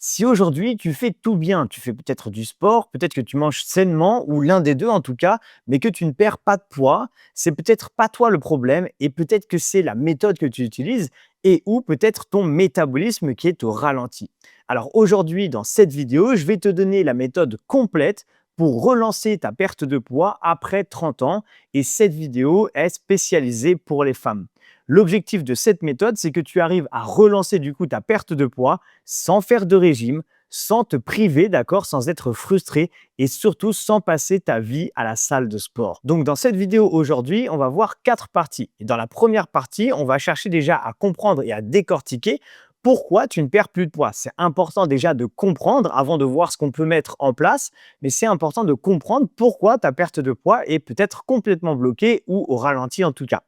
Si aujourd'hui tu fais tout bien, tu fais peut-être du sport, peut-être que tu manges sainement ou l'un des 2 en tout cas, mais que tu ne perds pas de poids, c'est peut-être pas toi le problème et peut-être que c'est la méthode que tu utilises et ou peut-être ton métabolisme qui est au ralenti. Alors aujourd'hui, dans cette vidéo, je vais te donner la méthode complète pour relancer ta perte de poids après 30 ans et cette vidéo est spécialisée pour les femmes. L'objectif de cette méthode, c'est que tu arrives à relancer du coup ta perte de poids sans faire de régime, sans te priver, d'accord, sans être frustré et surtout sans passer ta vie à la salle de sport. Donc dans cette vidéo aujourd'hui, on va voir 4 parties. Et dans la première partie, on va chercher déjà à comprendre et à décortiquer pourquoi tu ne perds plus de poids. C'est important déjà de comprendre avant de voir ce qu'on peut mettre en place, mais c'est important de comprendre pourquoi ta perte de poids est peut-être complètement bloquée ou au ralenti en tout cas.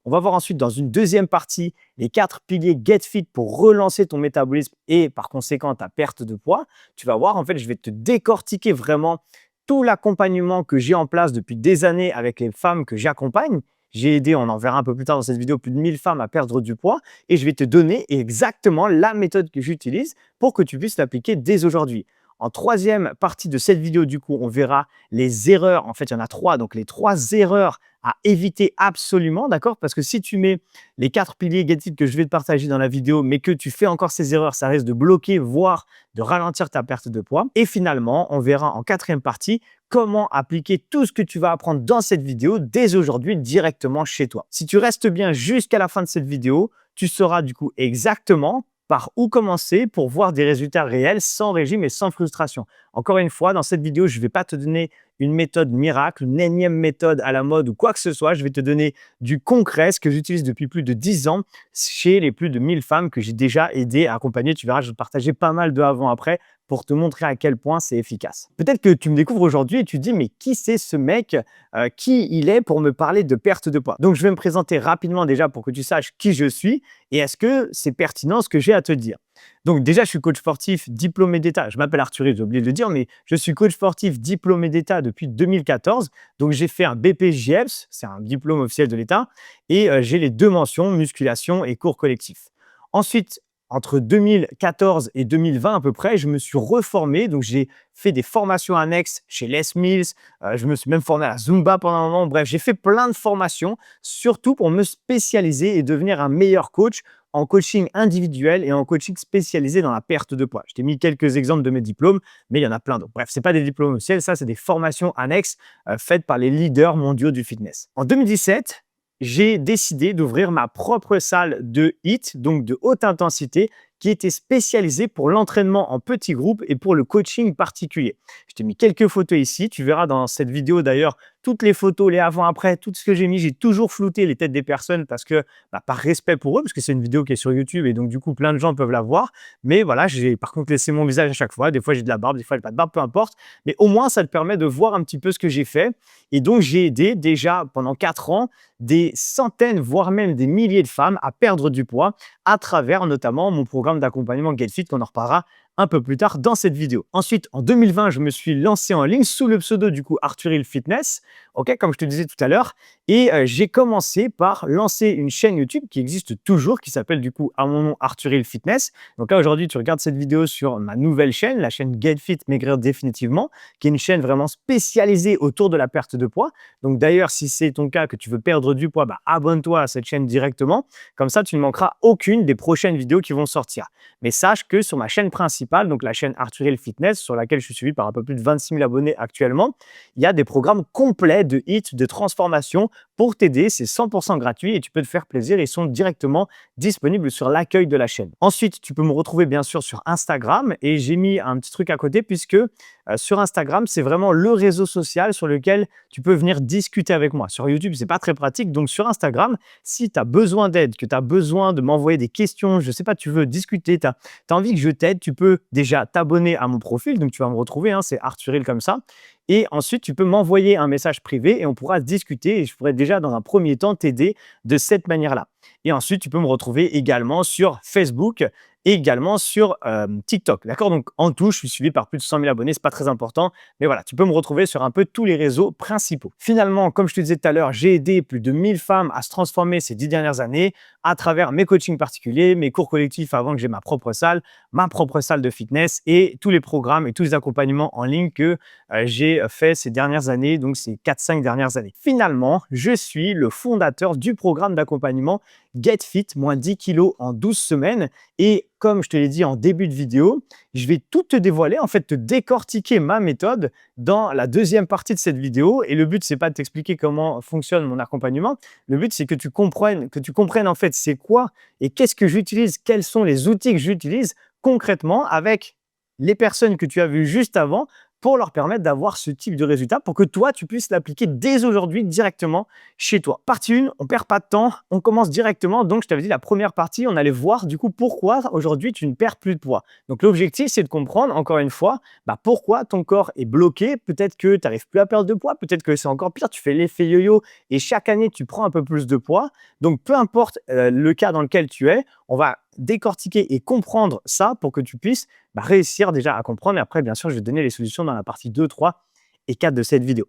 On va voir ensuite dans une deuxième partie les 4 piliers Get Fit pour relancer ton métabolisme et par conséquent ta perte de poids. Tu vas voir, en fait, je vais te décortiquer vraiment tout l'accompagnement que j'ai en place depuis des années avec les femmes que j'accompagne. J'ai aidé, on en verra un peu plus tard dans cette vidéo, plus de 1000 femmes à perdre du poids et je vais te donner exactement la méthode que j'utilise pour que tu puisses l'appliquer dès aujourd'hui. En troisième partie de cette vidéo, du coup, on verra les erreurs. En fait, il y en a 3, donc les 3 erreurs à éviter absolument, d'accord? Parce que si tu mets les 4 piliers Get Fit que je vais te partager dans la vidéo, mais que tu fais encore ces erreurs, ça risque de bloquer, voire de ralentir ta perte de poids. Et finalement, on verra en quatrième partie comment appliquer tout ce que tu vas apprendre dans cette vidéo dès aujourd'hui directement chez toi. Si tu restes bien jusqu'à la fin de cette vidéo, tu sauras du coup exactement par où commencer pour voir des résultats réels sans régime et sans frustration. Encore une fois, dans cette vidéo, je ne vais pas te donner une méthode miracle, une énième méthode à la mode ou quoi que ce soit. Je vais te donner du concret, ce que j'utilise depuis plus de 10 ans chez les plus de 1000 femmes que j'ai déjà aidées à accompagner. Tu verras, je vais te partager pas mal de avant-après pour te montrer à quel point c'est efficace. Peut-être que tu me découvres aujourd'hui et tu te dis, mais qui c'est ce mec, qui il est pour me parler de perte de poids? Donc, je vais me présenter rapidement déjà pour que tu saches qui je suis et est-ce que c'est pertinent ce que j'ai à te dire. Donc déjà, je suis coach sportif diplômé d'État. Je m'appelle Arthur, j'ai oublié de le dire, mais je suis coach sportif diplômé d'État depuis 2014. Donc j'ai fait un BPJEPS, c'est un diplôme officiel de l'État, et j'ai les 2 mentions, musculation et cours collectifs. Ensuite, entre 2014 et 2020 à peu près, je me suis reformé. Donc j'ai fait des formations annexes chez Les Mills. Je me suis même formé à la Zumba pendant un moment. Bref, j'ai fait plein de formations, surtout pour me spécialiser et devenir un meilleur coach en coaching individuel et en coaching spécialisé dans la perte de poids. Je t'ai mis quelques exemples de mes diplômes, mais il y en a plein d'autres. Bref, ce n'est pas des diplômes officiels, ça, c'est des formations annexes faites par les leaders mondiaux du fitness. En 2017, j'ai décidé d'ouvrir ma propre salle de HIIT, donc de haute intensité, qui était spécialisée pour l'entraînement en petits groupes et pour le coaching particulier. Je t'ai mis quelques photos ici. Tu verras dans cette vidéo d'ailleurs toutes les photos, les avant-après, tout ce que j'ai mis. J'ai toujours flouté les têtes des personnes parce que, par respect pour eux, parce que c'est une vidéo qui est sur YouTube et donc du coup, plein de gens peuvent la voir. Mais voilà, j'ai par contre laissé mon visage à chaque fois. Des fois, j'ai de la barbe, des fois, j'ai pas de barbe, peu importe. Mais au moins, ça te permet de voir un petit peu ce que j'ai fait. Et donc, j'ai aidé déjà pendant 4 ans des centaines, voire même des milliers de femmes à perdre du poids à travers notamment mon programme d'accompagnement Get Fit qu'on en reparlera un peu plus tard dans cette vidéo. Ensuite, en 2020, je me suis lancé en ligne sous le pseudo du coup Arthuril Fitness, ok, comme je te disais tout à l'heure, et j'ai commencé par lancer une chaîne YouTube qui existe toujours, qui s'appelle du coup à mon nom Arthuril Fitness. Donc là aujourd'hui, tu regardes cette vidéo sur ma nouvelle chaîne, la chaîne Get Fit Maigrir définitivement, qui est une chaîne vraiment spécialisée autour de la perte de poids. Donc d'ailleurs, si c'est ton cas que tu veux perdre du poids, abonne-toi à cette chaîne directement. Comme ça, tu ne manqueras aucune des prochaines vidéos qui vont sortir. Mais sache que sur ma chaîne principale, donc la chaîne Arthuril Fitness, sur laquelle je suis suivi par un peu plus de 26 000 abonnés actuellement, il y a des programmes complets de HIIT, de transformation pour t'aider. C'est 100% gratuit et tu peux te faire plaisir. Ils sont directement disponibles sur l'accueil de la chaîne. Ensuite, tu peux me retrouver bien sûr sur Instagram et j'ai mis un petit truc à côté puisque sur Instagram, c'est vraiment le réseau social sur lequel tu peux venir discuter avec moi. Sur YouTube, c'est pas très pratique. Donc sur Instagram, si tu as besoin d'aide, que tu as besoin de m'envoyer des questions, je sais pas, tu veux discuter, tu as envie que je t'aide, tu peux déjà t'abonner à mon profil. Donc tu vas me retrouver, c'est Arthuril comme ça. Et ensuite, tu peux m'envoyer un message privé et on pourra discuter et je pourrais déjà dans un premier temps t'aider de cette manière-là. Et ensuite, tu peux me retrouver également sur Facebook et également sur TikTok. D'accord? Donc, en tout, je suis suivi par plus de 100 000 abonnés. Ce n'est pas très important. Mais voilà, tu peux me retrouver sur un peu tous les réseaux principaux. Finalement, comme je te disais tout à l'heure, j'ai aidé plus de 1000 femmes à se transformer ces 10 dernières années à travers mes coachings particuliers, mes cours collectifs avant que j'ai ma propre salle de fitness et tous les programmes et tous les accompagnements en ligne que j'ai fait ces dernières années, donc ces 4-5 dernières années. Finalement, je suis le fondateur du programme d'accompagnement Get Fit, moins 10 kilos en 12 semaines. Et comme je te l'ai dit en début de vidéo, je vais tout te dévoiler, en fait, te décortiquer ma méthode dans la deuxième partie de cette vidéo. Et le but, c'est pas de t'expliquer comment fonctionne mon accompagnement. Le but, c'est que tu comprennes en fait c'est quoi et qu'est-ce que j'utilise, quels sont les outils que j'utilise concrètement avec les personnes que tu as vues juste avant pour leur permettre d'avoir ce type de résultat pour que toi, tu puisses l'appliquer dès aujourd'hui directement chez toi. Partie 1, on perd pas de temps, on commence directement. Donc, je t'avais dit, la première partie, on allait voir du coup pourquoi aujourd'hui tu ne perds plus de poids. Donc, l'objectif, c'est de comprendre encore une fois pourquoi ton corps est bloqué. Peut-être que tu n'arrives plus à perdre de poids, peut-être que c'est encore pire, tu fais l'effet yo-yo et chaque année, tu prends un peu plus de poids. Donc, peu importe le cas dans lequel tu es, on va décortiquer et comprendre ça pour que tu puisses réussir déjà à comprendre. Et après, bien sûr, je vais te donner les solutions dans la partie 2, 3 et 4 de cette vidéo.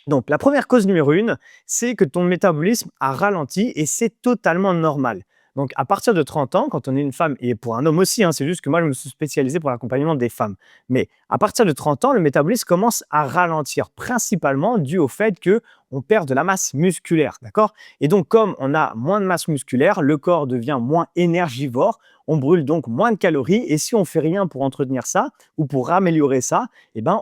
Donc, la première cause numéro 1, c'est que ton métabolisme a ralenti et c'est totalement normal. Donc, à partir de 30 ans, quand on est une femme, et pour un homme aussi, c'est juste que moi, je me suis spécialisé pour l'accompagnement des femmes. Mais à partir de 30 ans, le métabolisme commence à ralentir, principalement dû au fait qu'on perd de la masse musculaire, d'accord? Et donc, comme on a moins de masse musculaire, le corps devient moins énergivore, on brûle donc moins de calories. Et si on ne fait rien pour entretenir ça ou pour améliorer ça,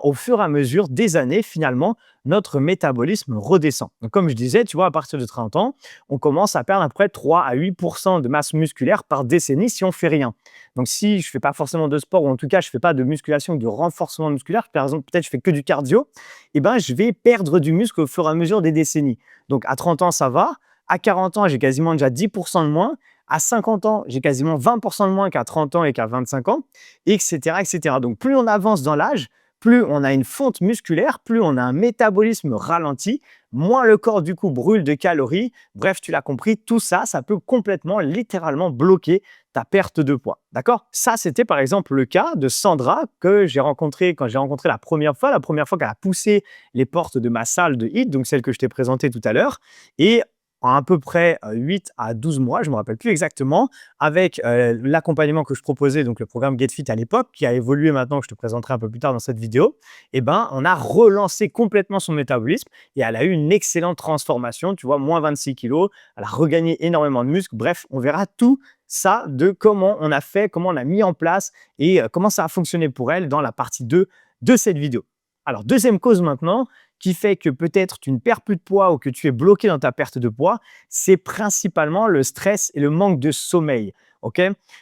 au fur et à mesure des années, finalement, notre métabolisme redescend. Donc, comme je disais, tu vois, à partir de 30 ans, on commence à perdre à peu près 3 à 8% de masse musculaire par décennie si on ne fait rien. Donc, si je ne fais pas forcément de sport ou en tout cas, je ne fais pas de musculation ou de renforcement musculaire, par exemple, peut-être je fais que du cardio, je vais perdre du muscle au fur et à mesure des décennies. Donc, à 30 ans, ça va. À 40 ans, j'ai quasiment déjà 10% de moins. À 50 ans, j'ai quasiment 20% de moins qu'à 30 ans et qu'à 25 ans, etc., etc. Donc, plus on avance dans l'âge, plus on a une fonte musculaire, plus on a un métabolisme ralenti, moins le corps, du coup, brûle de calories. Bref, tu l'as compris, tout ça, ça peut complètement, littéralement bloquer ta perte de poids. D'accord? Ça, c'était par exemple le cas de Sandra que j'ai rencontré quand j'ai rencontré la première fois qu'elle a poussé les portes de ma salle de HIIT, donc celle que je t'ai présentée tout à l'heure. Et en à peu près 8 à 12 mois, je ne me rappelle plus exactement, avec l'accompagnement que je proposais, donc le programme Get Fit à l'époque, qui a évolué maintenant, que je te présenterai un peu plus tard dans cette vidéo, on a relancé complètement son métabolisme et elle a eu une excellente transformation, tu vois, moins 26 kilos, elle a regagné énormément de muscles. Bref, on verra tout ça de comment on a fait, comment on a mis en place et comment ça a fonctionné pour elle dans la partie 2 de cette vidéo. Alors, deuxième cause maintenant, qui fait que peut-être tu ne perds plus de poids ou que tu es bloqué dans ta perte de poids, c'est principalement le stress et le manque de sommeil. Ok?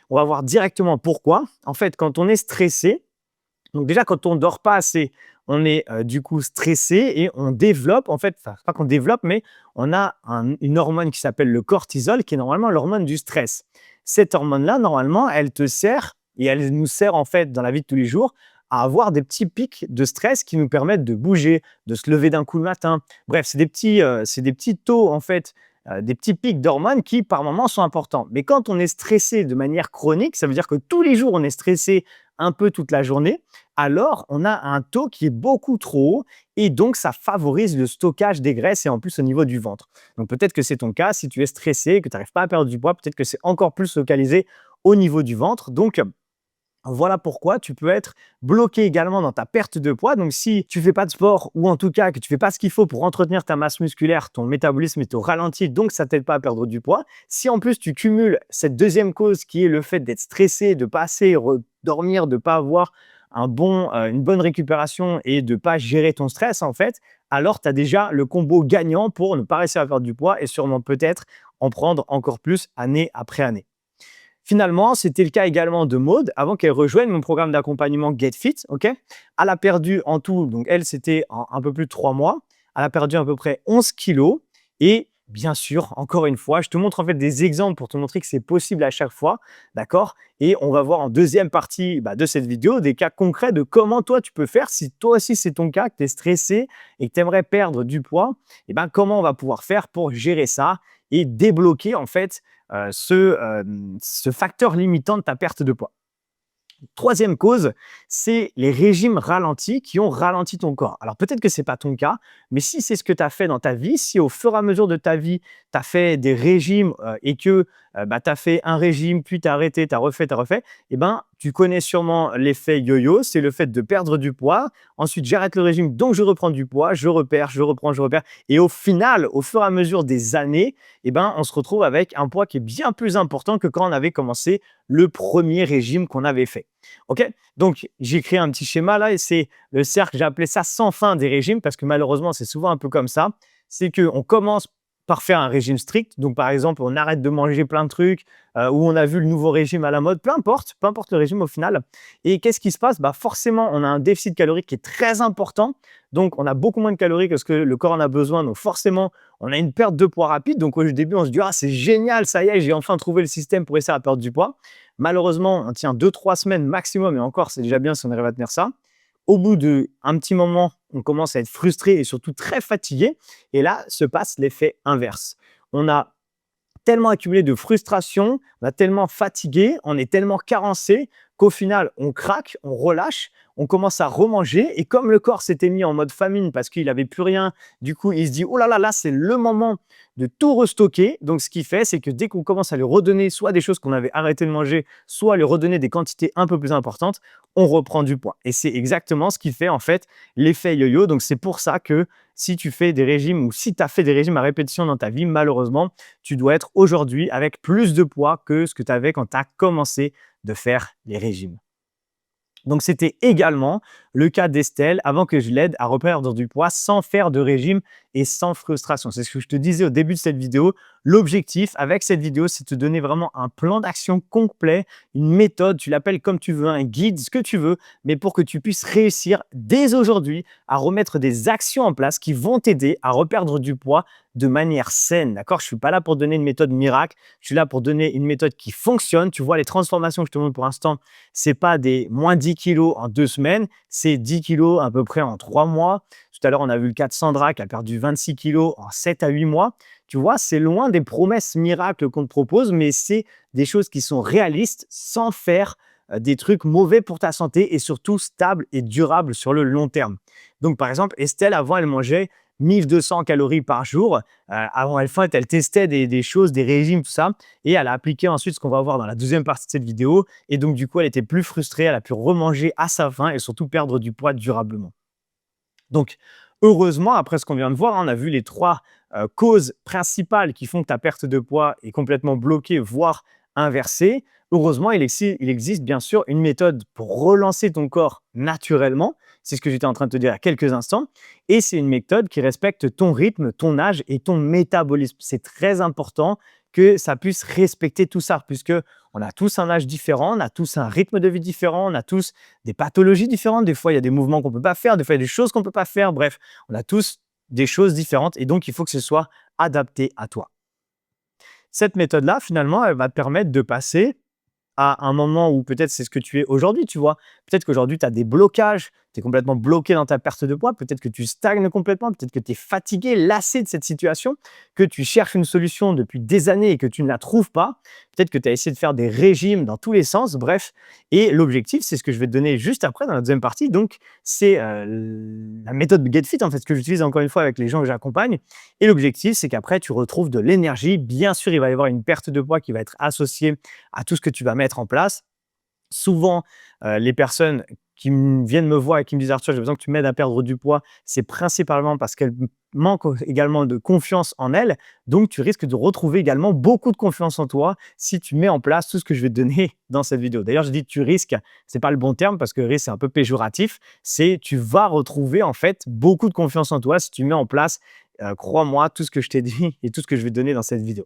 On va voir directement pourquoi. En fait, quand on est stressé, donc déjà quand on ne dort pas assez, on est du coup stressé et on développe, en fait, enfin pas qu'on développe, mais on a une hormone qui s'appelle le cortisol, qui est normalement l'hormone du stress. Cette hormone-là, normalement, elle te sert et elle nous sert en fait dans la vie de tous les jours à avoir des petits pics de stress qui nous permettent de bouger, de se lever d'un coup le matin. Bref, c'est des petits taux, en fait, des petits pics d'hormones qui, par moments, sont importants. Mais quand on est stressé de manière chronique, ça veut dire que tous les jours, on est stressé un peu toute la journée, alors on a un taux qui est beaucoup trop haut et donc ça favorise le stockage des graisses et en plus au niveau du ventre. Donc peut-être que c'est ton cas, si tu es stressé, que tu n'arrives pas à perdre du poids, peut-être que c'est encore plus localisé au niveau du ventre. Donc, voilà pourquoi tu peux être bloqué également dans ta perte de poids. Donc, si tu ne fais pas de sport ou en tout cas que tu ne fais pas ce qu'il faut pour entretenir ta masse musculaire, ton métabolisme est au ralenti, donc ça ne t'aide pas à perdre du poids. Si en plus tu cumules cette deuxième cause qui est le fait d'être stressé, de ne pas assez dormir, de ne pas avoir une bonne récupération et de ne pas gérer ton stress en fait, alors tu as déjà le combo gagnant pour ne pas réussir à perdre du poids et sûrement peut-être en prendre encore plus année après année. Finalement, c'était le cas également de Maude avant qu'elle rejoigne mon programme d'accompagnement Get Fit. Ok, elle a perdu en tout, donc elle, c'était en un peu plus de 3 mois. Elle a perdu à peu près 11 kilos. Et bien sûr, encore une fois, je te montre en fait des exemples pour te montrer que c'est possible à chaque fois. D'accord? Et on va voir en deuxième partie de cette vidéo des cas concrets de comment toi tu peux faire si toi aussi c'est ton cas, que tu es stressé et que tu aimerais perdre du poids. Comment on va pouvoir faire pour gérer ça et débloquer en fait ce facteur limitant de ta perte de poids. Troisième cause, c'est les régimes ralentis qui ont ralenti ton corps. Alors peut-être que ce n'est pas ton cas, mais si c'est ce que tu as fait dans ta vie, si au fur et à mesure de ta vie, tu as fait des régimes et que tu as fait un régime, puis tu as arrêté, tu as refait, et ben, tu connais sûrement l'effet yo-yo, c'est le fait de perdre du poids. Ensuite, j'arrête le régime, donc je reprends du poids, je repère, je reprends, je repère. Et au final, au fur et à mesure des années, eh ben, on se retrouve avec un poids qui est bien plus important que quand on avait commencé le premier régime qu'on avait fait. OK? Donc, j'ai créé un petit schéma là et c'est le cercle, j'ai appelé ça sans fin des régimes parce que malheureusement, c'est souvent un peu comme ça. C'est qu'on commence par faire un régime strict. Donc, par exemple, on arrête de manger plein de trucs ou on a vu le nouveau régime à la mode, peu importe le régime au final. Et qu'est-ce qui se passe? Bah, forcément, on a un déficit calorique qui est très important. Donc, on a beaucoup moins de calories que ce que le corps en a besoin. Donc, forcément, on a une perte de poids rapide. Donc, au début, on se dit, ah, c'est génial, ça y est, j'ai enfin trouvé le système pour essayer à perdre du poids. Malheureusement, on tient 2-3 semaines maximum, et encore, c'est déjà bien si on arrive à tenir ça. Au bout d'un petit moment, on commence à être frustré et surtout très fatigué. Et là, se passe l'effet inverse. On a tellement accumulé de frustration, on a tellement fatigué, on est tellement carencé qu'au final, on craque, on relâche, on commence à remanger. Et comme le corps s'était mis en mode famine parce qu'il n'avait plus rien, du coup, il se dit, oh là là, là, c'est le moment de tout restocker. Donc, ce qu'il fait, c'est que dès qu'on commence à lui redonner soit des choses qu'on avait arrêté de manger, soit lui redonner des quantités un peu plus importantes, on reprend du poids. Et c'est exactement ce qui fait en fait l'effet yo-yo. Donc, c'est pour ça que si tu fais des régimes ou si tu as fait des régimes à répétition dans ta vie, malheureusement, tu dois être aujourd'hui avec plus de poids que ce que tu avais quand tu as commencé de faire les régimes. Donc, c'était également le cas d'Estelle avant que je l'aide à reperdre du poids sans faire de régime et sans frustration. C'est ce que je te disais au début de cette vidéo. L'objectif avec cette vidéo, c'est de te donner vraiment un plan d'action complet, une méthode, tu l'appelles comme tu veux, un guide, ce que tu veux, mais pour que tu puisses réussir dès aujourd'hui à remettre des actions en place qui vont t'aider à reperdre du poids de manière saine. D'accord? Je ne suis pas là pour donner une méthode miracle, je suis là pour donner une méthode qui fonctionne. Tu vois, les transformations que je te montre pour l'instant, c'est pas des moins 10 kilos en 2 semaines, c'est 10 kilos à peu près en 3 mois. Tout à l'heure, on a vu le cas de Sandra qui a perdu 26 kilos en 7 à 8 mois. Tu vois, c'est loin des promesses miracles qu'on te propose, mais c'est des choses qui sont réalistes sans faire des trucs mauvais pour ta santé et surtout stables et durables sur le long terme. Donc, par exemple, Estelle, avant, elle mangeait 1200 calories par jour. Avant, elle testait des choses, des régimes, tout ça. Et elle a appliqué ensuite ce qu'on va voir dans la deuxième partie de cette vidéo. Et donc, du coup, elle était plus frustrée. Elle a pu remanger à sa faim et surtout perdre du poids durablement. Donc, heureusement, après ce qu'on vient de voir, on a vu les 3 causes principales qui font que ta perte de poids est complètement bloquée, voire inversée. Heureusement, il existe bien sûr une méthode pour relancer ton corps naturellement. C'est ce que j'étais en train de te dire il y a quelques instants. Et c'est une méthode qui respecte ton rythme, ton âge et ton métabolisme. C'est très important que ça puisse respecter tout ça, puisque on a tous un âge différent, on a tous un rythme de vie différent, on a tous des pathologies différentes. Des fois, il y a des mouvements qu'on ne peut pas faire, des fois, il y a des choses qu'on ne peut pas faire. Bref, on a tous des choses différentes et donc il faut que ce soit adapté à toi. Cette méthode-là, finalement, elle va te permettre de passer à un moment où peut-être c'est ce que tu es aujourd'hui, tu vois. Peut-être qu'aujourd'hui, tu as des blocages, tu es complètement bloqué dans ta perte de poids, peut-être que tu stagnes complètement, peut-être que tu es fatigué, lassé de cette situation, que tu cherches une solution depuis des années et que tu ne la trouves pas. Peut-être que tu as essayé de faire des régimes dans tous les sens, bref. Et l'objectif, c'est ce que je vais te donner juste après dans la deuxième partie. Donc, c'est la méthode GetFit, en fait, ce que j'utilise encore une fois avec les gens que j'accompagne. Et l'objectif, c'est qu'après, tu retrouves de l'énergie. Bien sûr, il va y avoir une perte de poids qui va être associée à tout ce que tu vas mettre en place. Souvent, les personnes qui viennent me voir et qui me disent: «Arthur, j'ai besoin que tu m'aides à perdre du poids», c'est principalement parce qu'elles manquent également de confiance en elles. Donc, tu risques de retrouver également beaucoup de confiance en toi si tu mets en place tout ce que je vais te donner dans cette vidéo. D'ailleurs, je dis «tu risques», c'est pas le bon terme parce que risque, c'est un peu péjoratif. C'est tu vas retrouver en fait beaucoup de confiance en toi si tu mets en place, crois-moi, tout ce que je t'ai dit et tout ce que je vais te donner dans cette vidéo.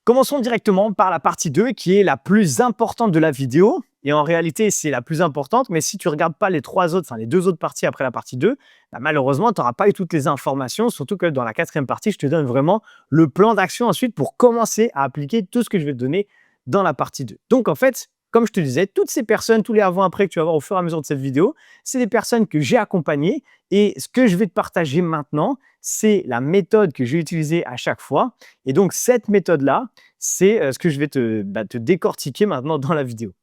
Commençons directement par la partie 2 qui est la plus importante de la vidéo. Et en réalité, c'est la plus importante, mais si tu ne regardes pas les 3 autres, enfin les 2 autres parties après la partie 2, bah, malheureusement, tu n'auras pas eu toutes les informations, surtout que dans la 4e partie, je te donne vraiment le plan d'action ensuite pour commencer à appliquer tout ce que je vais te donner dans la partie 2. Donc en fait, comme je te disais, toutes ces personnes, tous les avant-après que tu vas voir au fur et à mesure de cette vidéo, c'est des personnes que j'ai accompagnées et ce que je vais te partager maintenant, c'est la méthode que j'ai utilisée à chaque fois. Et donc cette méthode-là, c'est ce que je vais te décortiquer maintenant dans la vidéo.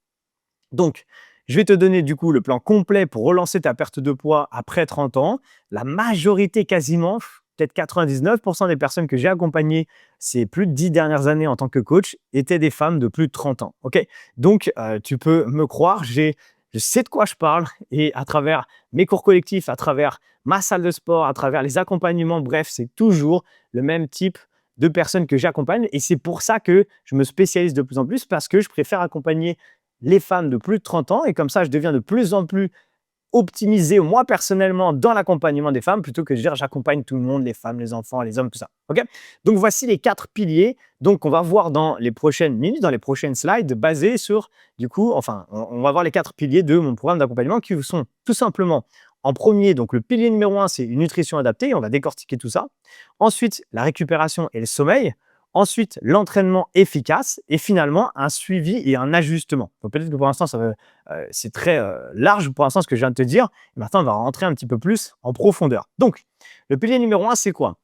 Donc, je vais te donner du coup le plan complet pour relancer ta perte de poids après 30 ans. La majorité quasiment, peut-être 99% des personnes que j'ai accompagnées ces plus de 10 dernières années en tant que coach étaient des femmes de plus de 30 ans. Ok. Donc, tu peux me croire, je sais de quoi je parle et à travers mes cours collectifs, à travers ma salle de sport, à travers les accompagnements, bref, c'est toujours le même type de personnes que j'accompagne et c'est pour ça que je me spécialise de plus en plus parce que je préfère accompagner les femmes de plus de 30 ans et comme ça, je deviens de plus en plus optimiser moi personnellement dans l'accompagnement des femmes plutôt que de dire j'accompagne tout le monde, les femmes, les enfants, les hommes, tout ça. Ok. Donc voici les 4 piliers. Donc on va voir dans les prochaines minutes, dans les prochaines slides, basés sur du coup, enfin, on va voir les 4 piliers de mon programme d'accompagnement qui sont tout simplement en premier, donc le pilier numéro 1, c'est une nutrition adaptée. On va décortiquer tout ça. Ensuite, la récupération et le sommeil. Ensuite, l'entraînement efficace et finalement un suivi et un ajustement. Donc peut-être que pour l'instant, c'est très large pour l'instant ce que je viens de te dire. Et maintenant, on va rentrer un petit peu plus en profondeur. Donc, le pilier numéro 1, c'est quoi?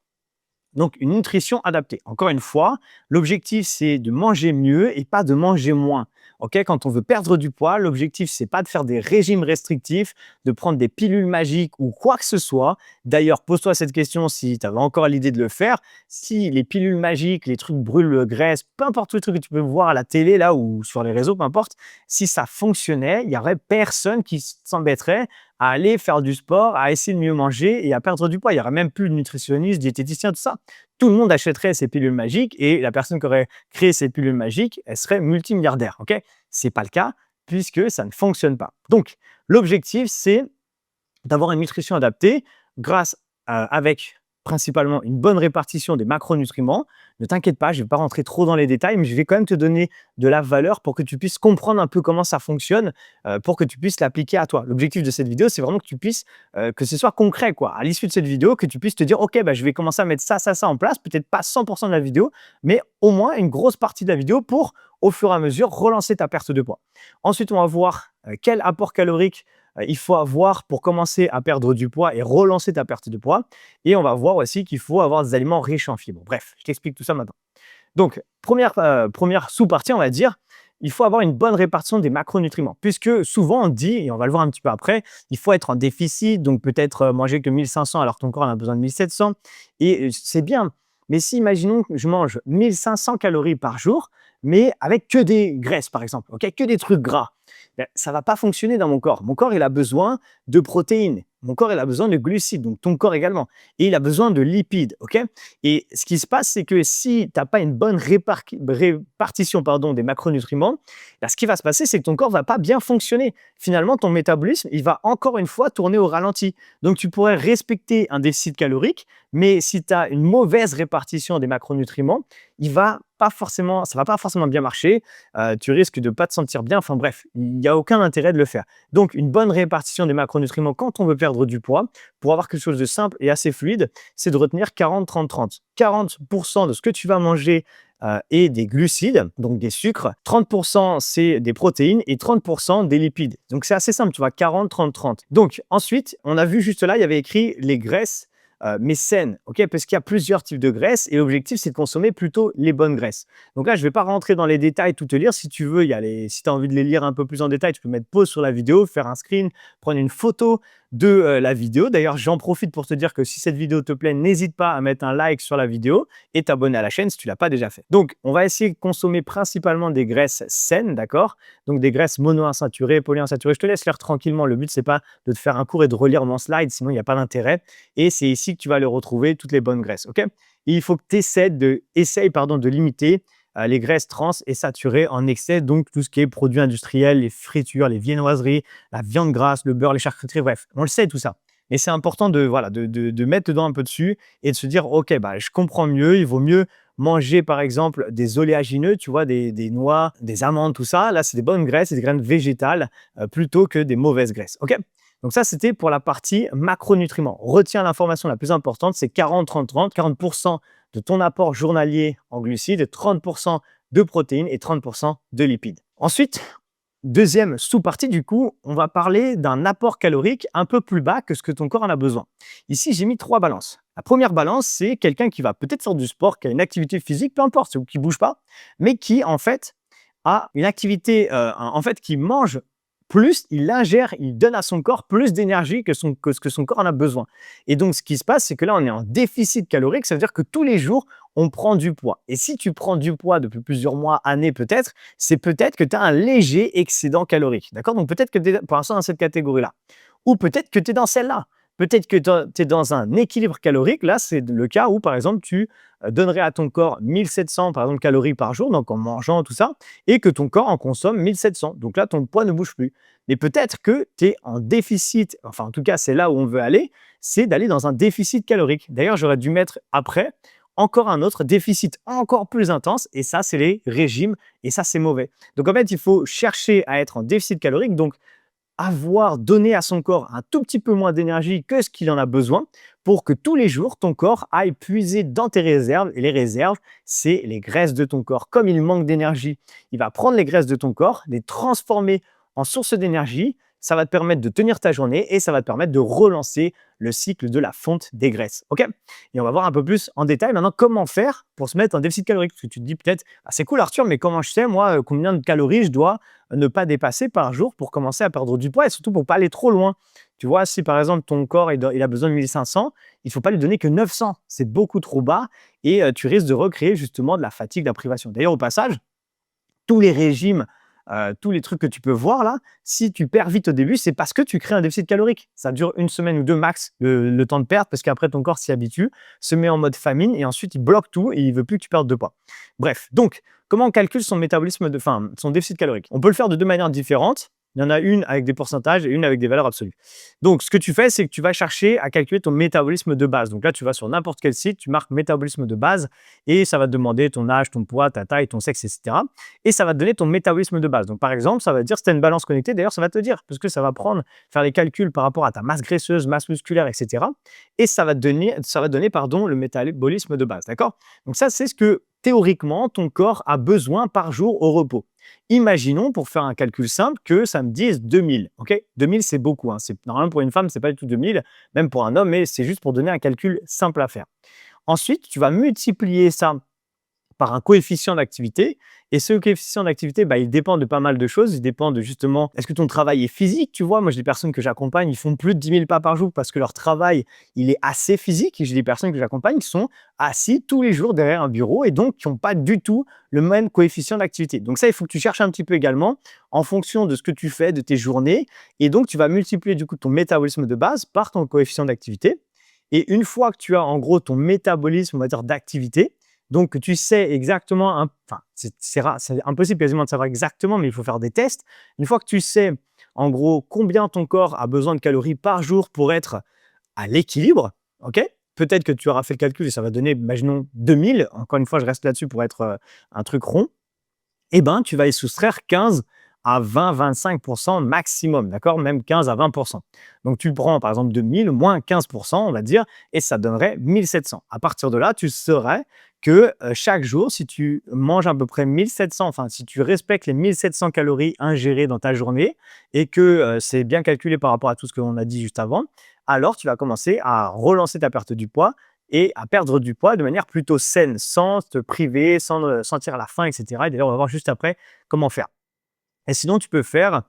Donc, une nutrition adaptée. Encore une fois, l'objectif, c'est de manger mieux et pas de manger moins. Ok, quand on veut perdre du poids, l'objectif, c'est pas de faire des régimes restrictifs, de prendre des pilules magiques ou quoi que ce soit. D'ailleurs, pose-toi cette question si tu avais encore l'idée de le faire. Si les pilules magiques, les trucs brûlent graisse, peu importe le truc que tu peux voir à la télé là ou sur les réseaux, peu importe, si ça fonctionnait, il y aurait personne qui s'embêterait à aller faire du sport, à essayer de mieux manger et à perdre du poids. Il n'y aurait même plus de nutritionniste, diététicien, tout ça. Tout le monde achèterait ces pilules magiques et la personne qui aurait créé ces pilules magiques, elle serait multimilliardaire. Ok, c'est pas le cas puisque ça ne fonctionne pas. Donc, l'objectif, c'est d'avoir une nutrition adaptée grâce avec principalement une bonne répartition des macronutriments. Ne t'inquiète pas, je ne vais pas rentrer trop dans les détails, mais je vais quand même te donner de la valeur pour que tu puisses comprendre un peu comment ça fonctionne, pour que tu puisses l'appliquer à toi. L'objectif de cette vidéo, c'est vraiment que tu puisses, que ce soit concret, quoi. À l'issue de cette vidéo, que tu puisses te dire, OK, bah, je vais commencer à mettre ça, ça, ça en place, peut-être pas 100% de la vidéo, mais au moins une grosse partie de la vidéo pour, au fur et à mesure, relancer ta perte de poids. Ensuite, on va voir quel apport calorique il faut avoir pour commencer à perdre du poids et relancer ta perte de poids. Et on va voir aussi qu'il faut avoir des aliments riches en fibres. Bref, je t'explique tout ça maintenant. Donc, première sous-partie, on va dire, il faut avoir une bonne répartition des macronutriments. Puisque souvent, on dit, et on va le voir un petit peu après, il faut être en déficit, donc peut-être manger que 1500 alors que ton corps en a besoin de 1700. Et c'est bien. Mais si, imaginons que je mange 1500 calories par jour, mais avec que des graisses, par exemple, ok, que des trucs gras, ben, ça ne va pas fonctionner dans mon corps. Mon corps, il a besoin de protéines. Mon corps, il a besoin de glucides, donc ton corps également. Et il a besoin de lipides, ok? Et ce qui se passe, c'est que si tu n'as pas une bonne répartition des macronutriments, là, ce qui va se passer, c'est que ton corps ne va pas bien fonctionner. Finalement, ton métabolisme, il va encore une fois tourner au ralenti. Donc, tu pourrais respecter un déficit calorique, mais si tu as une mauvaise répartition des macronutriments, ça va pas forcément bien marcher. Tu risques de ne pas te sentir bien. Enfin bref, il n'y a aucun intérêt de le faire. Donc, une bonne répartition des macronutriments quand on veut perdre du poids, pour avoir quelque chose de simple et assez fluide, c'est de retenir 40-30-30. 40% de ce que tu vas manger est des glucides, donc des sucres. 30% c'est des protéines et 30% des lipides. Donc, c'est assez simple, tu vois, 40-30-30. Donc, ensuite, on a vu juste là, il y avait écrit les graisses mais saines, ok, parce qu'il y a plusieurs types de graisses et l'objectif, c'est de consommer plutôt les bonnes graisses. Donc là, je ne vais pas rentrer dans les détails, tout te lire. Si tu veux, si tu as envie de les lire un peu plus en détail, tu peux mettre pause sur la vidéo, faire un screen, prendre une photo de la vidéo. D'ailleurs, j'en profite pour te dire que si cette vidéo te plaît, n'hésite pas à mettre un like sur la vidéo et t'abonner à la chaîne si tu ne l'as pas déjà fait. Donc, on va essayer de consommer principalement des graisses saines, d'accord? Donc, des graisses monoinsaturées, polyinsaturées. Je te laisse lire tranquillement. Le but, c'est pas de te faire un cours et de relire mon slide, sinon il n'y a pas d'intérêt. Et c'est ici que tu vas les retrouver, toutes les bonnes graisses, ok? Et il faut que tu essayes de limiter les graisses trans et saturées en excès, donc tout ce qui est produits industriels, les fritures, les viennoiseries, la viande grasse, le beurre, les charcuteries, bref, on le sait tout ça. Mais c'est important de mettre dedans un peu dessus et de se dire, OK, bah, je comprends mieux, il vaut mieux manger par exemple des oléagineux, tu vois, des noix, des amandes, tout ça. Là, c'est des bonnes graisses, c'est des graines végétales plutôt que des mauvaises graisses, OK? Donc ça, c'était pour la partie macronutriments. Retiens l'information la plus importante, c'est 40-30-30, 40% de ton apport journalier en glucides, 30% de protéines et 30% de lipides. Ensuite, deuxième sous-partie, du coup, on va parler d'un apport calorique un peu plus bas que ce que ton corps en a besoin. Ici, j'ai mis 3 balances. La première balance, c'est quelqu'un qui va peut-être faire du sport, qui a une activité physique, peu importe, ou qui ne bouge pas, mais qui, en fait, a une activité, qui mange plus il ingère, il donne à son corps plus d'énergie que ce que son corps en a besoin. Et donc, ce qui se passe, c'est que là, on est en déficit calorique. Ça veut dire que tous les jours, on prend du poids. Et si tu prends du poids depuis plusieurs mois, années peut-être, c'est peut-être que tu as un léger excédent calorique. D'accord? Donc, peut-être que tu es pour l'instant dans cette catégorie-là. Ou peut-être que tu es dans celle-là. Peut-être que tu es dans un équilibre calorique. Là, c'est le cas où, par exemple, tu donnerais à ton corps 1700 par exemple, calories par jour, donc en mangeant tout ça, et que ton corps en consomme 1700. Donc là, ton poids ne bouge plus. Mais peut-être que tu es en déficit, enfin en tout cas, c'est là où on veut aller, c'est d'aller dans un déficit calorique. D'ailleurs, j'aurais dû mettre après encore un autre déficit encore plus intense, et ça, c'est les régimes, et ça, c'est mauvais. Donc en fait, il faut chercher à être en déficit calorique, donc donné à son corps un tout petit peu moins d'énergie que ce qu'il en a besoin pour que tous les jours, ton corps aille puiser dans tes réserves. Et les réserves, c'est les graisses de ton corps. Comme il manque d'énergie, il va prendre les graisses de ton corps, les transformer en source d'énergie. Ça va te permettre de tenir ta journée et ça va te permettre de relancer le cycle de la fonte des graisses. OK? Et on va voir un peu plus en détail maintenant comment faire pour se mettre en déficit calorique. Parce que tu te dis peut-être, ah, c'est cool Arthur, mais comment je sais, moi, combien de calories je dois ne pas dépasser par jour pour commencer à perdre du poids et surtout pour ne pas aller trop loin. Tu vois, si par exemple ton corps il a besoin de 1500, il ne faut pas lui donner que 900. C'est beaucoup trop bas et tu risques de recréer justement de la fatigue, de la privation. D'ailleurs, au passage, tous les régimes, tous les trucs que tu peux voir là, si tu perds vite au début, c'est parce que tu crées un déficit calorique. Ça dure une semaine ou deux max, le temps de perdre, parce qu'après ton corps s'y habitue, se met en mode famine et ensuite il bloque tout et il veut plus que tu perdes de poids. Bref, donc comment on calcule son métabolisme son déficit calorique? On peut le faire de deux manières différentes. Il y en a une avec des pourcentages et une avec des valeurs absolues. Donc, ce que tu fais, c'est que tu vas chercher à calculer ton métabolisme de base. Donc là, tu vas sur n'importe quel site, tu marques métabolisme de base et ça va te demander ton âge, ton poids, ta taille, ton sexe, etc. Et ça va te donner ton métabolisme de base. Donc, par exemple, ça va te dire si tu as une balance connectée, d'ailleurs, ça va te dire, parce que ça va faire les calculs par rapport à ta masse graisseuse, masse musculaire, etc. Et ça va te donner pardon, le métabolisme de base. D'accord? Donc, ça, c'est ce que théoriquement, ton corps a besoin par jour au repos. Imaginons, pour faire un calcul simple, que ça me dise 2000. OK? 2000, c'est beaucoup. Hein. Normalement, pour une femme, ce n'est pas du tout 2000, même pour un homme, mais c'est juste pour donner un calcul simple à faire. Ensuite, tu vas multiplier ça par un coefficient d'activité. Et ce coefficient d'activité, il dépend de pas mal de choses. Il dépend de justement, est-ce que ton travail est physique, tu vois? Moi, j'ai des personnes que j'accompagne, ils font plus de 10 000 pas par jour parce que leur travail, il est assez physique. Et j'ai des personnes que j'accompagne qui sont assis tous les jours derrière un bureau et donc qui n'ont pas du tout le même coefficient d'activité. Donc ça, il faut que tu cherches un petit peu également en fonction de ce que tu fais, de tes journées. Et donc, tu vas multiplier du coup ton métabolisme de base par ton coefficient d'activité. Et une fois que tu as en gros ton métabolisme, on va dire, d'activité, donc que tu sais exactement, enfin c'est impossible quasiment de savoir exactement, mais il faut faire des tests. Une fois que tu sais en gros combien ton corps a besoin de calories par jour pour être à l'équilibre, ok? Peut-être que tu auras fait le calcul et ça va donner, imaginons 2000. Encore une fois, je reste là-dessus pour être un truc rond. Eh ben, tu vas y soustraire 15 à 20-25% maximum, d'accord? Même 15 à 20%. Donc, tu prends par exemple 2000 moins 15%, on va dire, et ça donnerait 1700. À partir de là, tu saurais que chaque jour, si tu manges à peu près 1700, enfin, si tu respectes les 1700 calories ingérées dans ta journée et que c'est bien calculé par rapport à tout ce qu'on a dit juste avant, alors tu vas commencer à relancer ta perte du poids et à perdre du poids de manière plutôt saine, sans te priver, sans sentir la faim, etc. Et d'ailleurs, on va voir juste après comment faire. Et sinon, tu peux faire